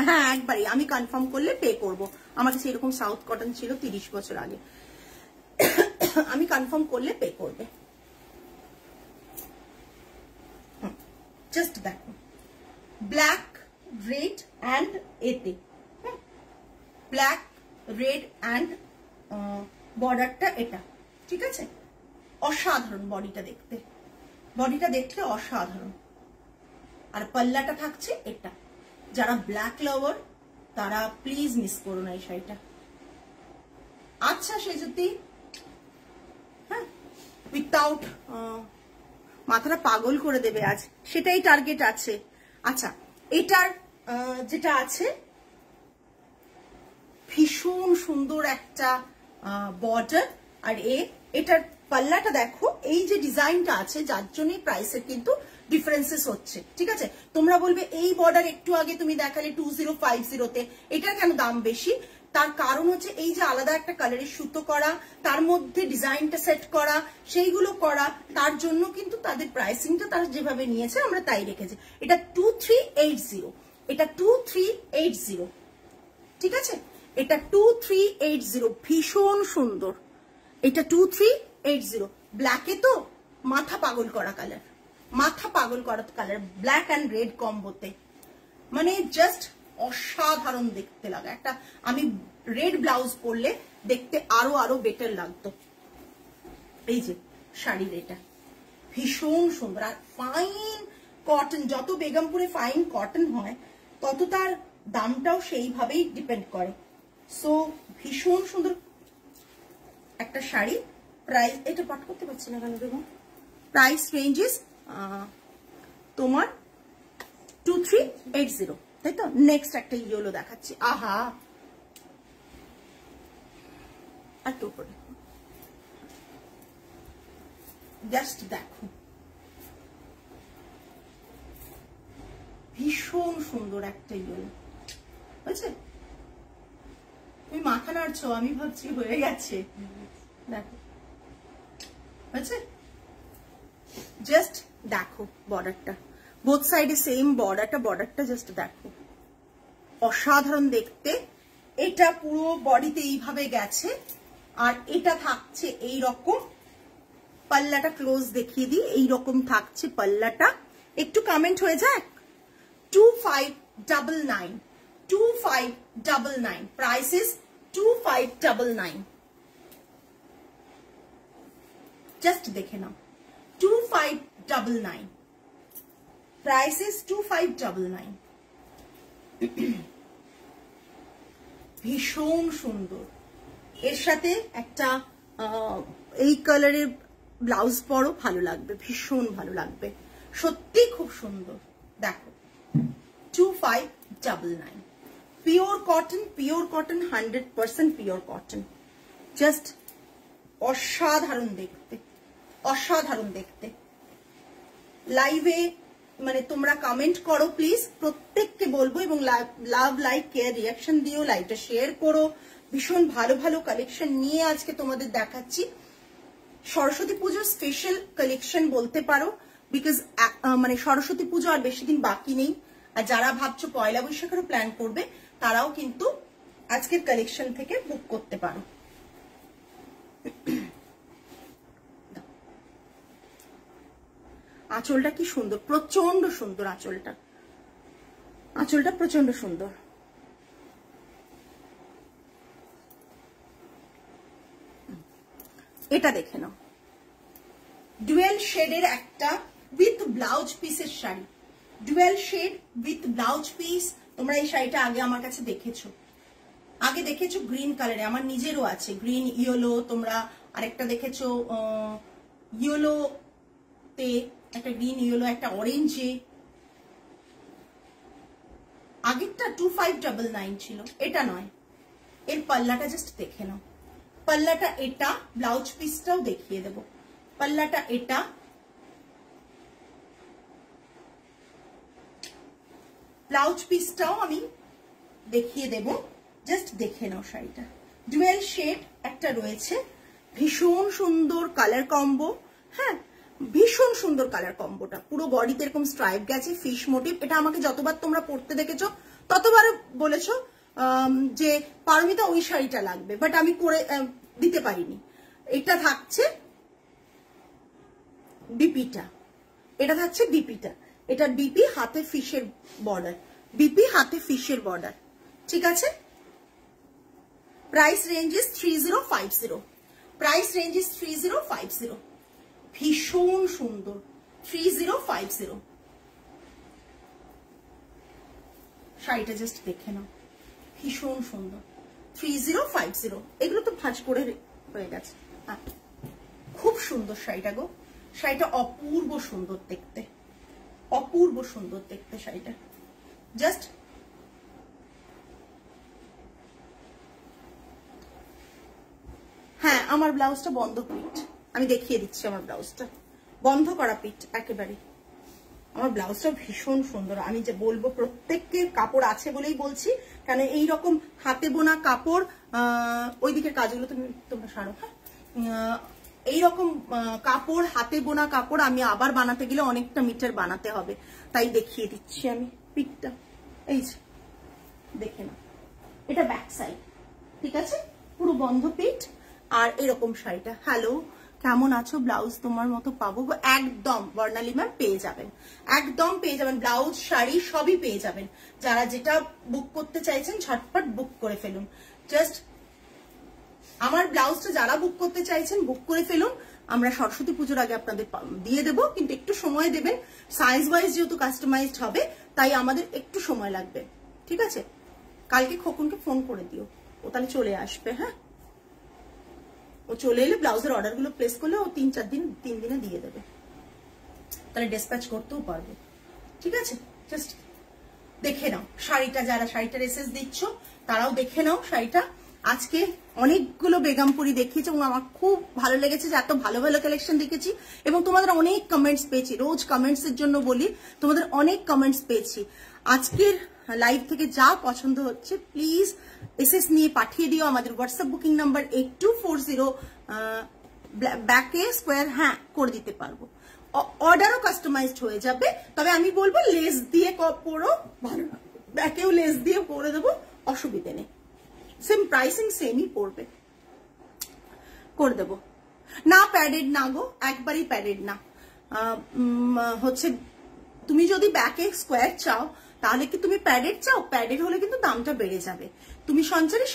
হ্যাঁ, একবারই আমি কনফার্ম করলে পে করব। আমার কাছে এরকম সাউথ কটন ছিল 30 বছর আগে, আমি কনফার্ম করলে পে করবে। জাস্ট দেখো, ব্ল্যাক রেড অ্যান্ড এতে, ব্ল্যাক রেড অ্যান্ড বর্ডারটা এটা, ঠিক আছে? অসাধারণ বডিটা দেখতে, বডিটা দেখতে অসাধারণ। আর পাল্লাটা থাকছে এটা। যারা ব্ল্যাক লাভার তারা প্লিজ মিস করো না এই শাড়িটা। আচ্ছা সেজুতি, হ্যাঁ, উইথাউট মাথাটা পাগল করে দেবে আজ, সেটাই টার্গেট আছে। আচ্ছা এটার যেটা আছে ভীষণ সুন্দর একটা বর্ডার, আর এটার পাল্লাটা দেখো, এই যে ডিজাইনটা আছে যার জন্যই প্রাইসের কিন্তু ডিফারেন্সেস হচ্ছে, ঠিক আছে? তোমরা বলবে এই বর্ডার একটু আগে তুমি দেখালে 2050-তে, এটার কেন দাম বেশি? তার কারণ হচ্ছে এই যে আলাদা একটা কালারের সুতো করা, তার মধ্যে ডিজাইনটা সেট করা, সেইগুলো করা, তার জন্য কিন্তু তাদের প্রাইসিংটা তারা যেভাবে নিয়েছে আমরা তাই রেখেছি। এটা 2380, এটা 2380, ঠিক আছে? এটা 2380, ভীষণ সুন্দর। এটা 2380, ব্ল্যাকে তো মাথা পাগল করা কালার, মাথা পাগল করা কালার, ব্ল্যাক অ্যান্ড রেড কম্বোতে, মানে জাস্ট অসাধারণ দেখতে লাগে। একটা আমি রেড ব্লাউজ পরলে দেখতে আরো বেটার লাগতো। এই যে শাড়ির এটা ভীষণ সুন্দর, আর ফাইন কটন, যত বেগমপুরে ফাইন কটন হয় তত তার দামটাও সেইভাবেই ডিপেন্ড করে। সো ভীষণ সুন্দর একটা শাড়ি। প্রাইস এটা পাঠ করতে পারছি না কেন দেখুন, প্রাইস রেঞ্জেস তোমার 2380, তাই তো? নেক্সট একটা ইয়েলো দেখাচ্ছি, আহা একটু উপরে জাস্ট দেখো, ভীষণ সুন্দর একটা ইয়েলো, বুঝছে? তুমি মাথা নাড়ছো, আমি ভাবছি হয়ে গেছে, দেখো বুঝছে? জাস্ট দেখো বর্ডারটা, বোথ সাইডে সেম বর্ডারটা জাস্ট দেখো, অসাধারণ দেখতে। এটা পুরো বডিতে এইভাবে গেছে, আর এটা থাকছে এই রকম, পাল্লাটা ক্লোজ দেখিয়ে দিই, এই রকম থাকছে পাল্লাটা। একটু কমেন্ট হয়ে যাক, 2599, 2599, প্রাইস ইজ 2599, জাস্ট দেখে নাও, 2599, প্রাইস ইজ 2599। ভীষণ সুন্দর, এর সাথে একটা এই কালারের ব্লাউজ পরো, ভালো লাগবে, ভীষণ ভালো লাগবে, সত্যি খুব সুন্দর। দেখো 2599, pure cotton, 100% pure cotton, just অসাধারণ দেখতে, অসাধারণ দেখতে। লাইভে মানে তোমরা কমেন্ট করো প্লিজ, প্রত্যেককে বলবো, এবং লাভ লাইক কেয়ার রিয়াকশন দিও, লাইভটা শেয়ার করো। ভীষণ ভালো ভালো কালেকশন নিয়ে আজকে তোমাদের দেখাচ্ছি, সরস্বতী পুজোর স্পেশাল কালেকশন বলতে পারো, বিকজ মানে সরস্বতী পুজো আর বেশি দিন বাকি নেই, আর যারা ভাবছো পয়লা বৈশাখেরও প্ল্যান করবে তারাও কিন্তু আজকের কালেকশন থেকে বুক করতে পারো। আঁচলটা কি সুন্দর, প্রচন্ড সুন্দর আঁচলটা, আঁচলটা প্রচন্ড সুন্দর। এটা দেখে নাও, ডুয়েল শেডের একটা উইথ ব্লাউজ পিসের sari, dual shade with blouse piece. তোমরা এই শাড়িটা আগে আমার কাছে দেখেছো, গ্রিন কালারে, আমার নিজেরও আছে গ্রিন ইয়েলো, তোমরা আরেকটা দেখেছো ইয়েলো তে, একটা গ্রিন ইয়েলো, একটা অরেঞ্জে, আগেরটা 2599 ছিল, এটা নয়। এর পাল্লাটা জাস্ট দেখে নাও, পাল্লাটা এটা, ব্লাউজ পিসটাও দেখিয়ে দেবো, পাল্লাটা এটা, ব্লাউজ পিসটাও আমি দেখিয়ে দেব, জাস্ট দেখে নাও শাড়িটা। ডুয়েল শেড একটা রয়েছে, ভীষণ সুন্দর কালার কম্বো, হ্যাঁ ভীষণ সুন্দর কালার কম্বোটা, পুরো বডিতে এরকম স্ট্রাইপ গেছে, ফিশ মোটিভ। এটা আমাকে যতবার তোমরা পরতে দেখেছো ততবার বলেছো যে পারমিতা ওই শাড়িটা লাগবে, বাট আমি করে দিতে পারিনি। এটা থাকছে বিপিটা, এটা থাকছে বিপিটা, এটা বিপি, হাতে ফিশের বর্ডার, বিপি, হাতে ফিশের বর্ডার, ঠিক আছে। Price range is 3050, price range is 3050, ভীষণ সুন্দর 3050। শাড়িটা জাস্ট দেখে নাও, ভীষণ সুন্দর 3050। এগুলো তো ভাঁজ করে হয়ে গেছে। খুব সুন্দর শাড়িটা গো, শাড়িটা অপূর্ব সুন্দর দেখতে, অপূর্ব সুন্দর দেখতে শাড়িটা। জাস্ট হ্যাঁ, আমার ব্লাউজটা বন্ধ পিঠ, আমি দেখিয়ে দিচ্ছি। আমার ব্লাউজটা বন্ধ করা পিঠ একেবারে। আমার ব্লাউজটা ভীষণ সুন্দর। আমি যে বলবো প্রত্যেককে কাপড় আছে বলেই বলছি, কারণ এইরকম হাতে বোনা কাপড়, ওই দিকের কাজগুলো তোমরা সারো। হ্যাঁ, এইরকম কাপড়, হাতে বোনা কাপড় আমি আবার বানাতে গেলে অনেকটা মিটার বানাতে হবে, তাই দেখিয়ে দিচ্ছি আমি পিঠটা। এই যে দেখে না, এটা ব্যাক সাইড, ঠিক আছে, পুরো বন্ধ পিঠ। আর এরকম শাড়িটা। হ্যালো, কেমন আছো? ব্লাউজ তোমার মতো পাবো? একদম বর্ণালী ম্যাম পেয়ে যাবেন, একদম পেয়ে যাবেন। ব্লাউজ, শাড়ি সবই পেয়ে যাবেন। যারা যেটা বুক করতে চাইছেন ঝটপট বুক করে ফেলুন। জাস্ট আমার ব্লাউজটা যারা বুক করতে চাইছেন বুক করে ফেলুন। আমরা সরস্বতী পুজোর আগে আপনাদের দিয়ে দেবো, কিন্তু একটু সময় দেবেন। সাইজ ওয়াইজ যেহেতু কাস্টমাইজড হবে, তাই আমাদের একটু সময় লাগবে, ঠিক আছে। কালকে খোকনকে ফোন করে দিও, ও তাহলে চলে আসবে। হ্যাঁ, ও চলে এলে ব্লাউজের অর্ডার গুলো প্লেস করলে ও 3 দিনে দিয়ে দেবে, তাহলে ডিসপ্যাচ করতেও পারবে, ঠিক আছে। জাস্ট দেখে নাও শাড়িটা, যারা শাড়িটার এসএস দিচ্ছ তারাও দেখে নাও শাড়িটা। আজকে অনেকগুলো বেগমপুরি দেখিয়েছে এবং আমার খুব ভালো লেগেছে যে এত ভালো ভালো কালেকশন দেখেছি এবং তোমাদের অনেক কমেন্টস পেয়েছি। রোজ কমেন্টস এর জন্য বলি, তোমাদের অনেক কমেন্টস পেয়েছি। আজকের লাইভ থেকে যা পছন্দ হচ্ছে প্লিজ এসএস নিয়ে পাঠিয়ে দিও আমাদের হোয়াটসঅ্যাপ বুকিং নাম্বার 8240 ব্যাকে স্কোয়ার। হ্যাঁ, করে দিতে পারবো, অর্ডারও কাস্টমাইজড হয়ে যাবে। তবে আমি বলবো লেস দিয়ে করো, ভালো না, ব্যাকেও লেস দিয়ে করে দেবো, অসুবিধে নেই। সেম প্রাইসিং সেমই পড়বে, করে দেবো। না প্যাডেড না গো, একবারই প্যাডেড না। হচ্ছে তুমি যদি ব্যাকে স্কোয়ার চাও তাহলে কি তুমি প্যাডেড চাও? প্যাডেড হলে কিন্তু দামটা বেড়ে যাবে। তুমি সঞ্চারে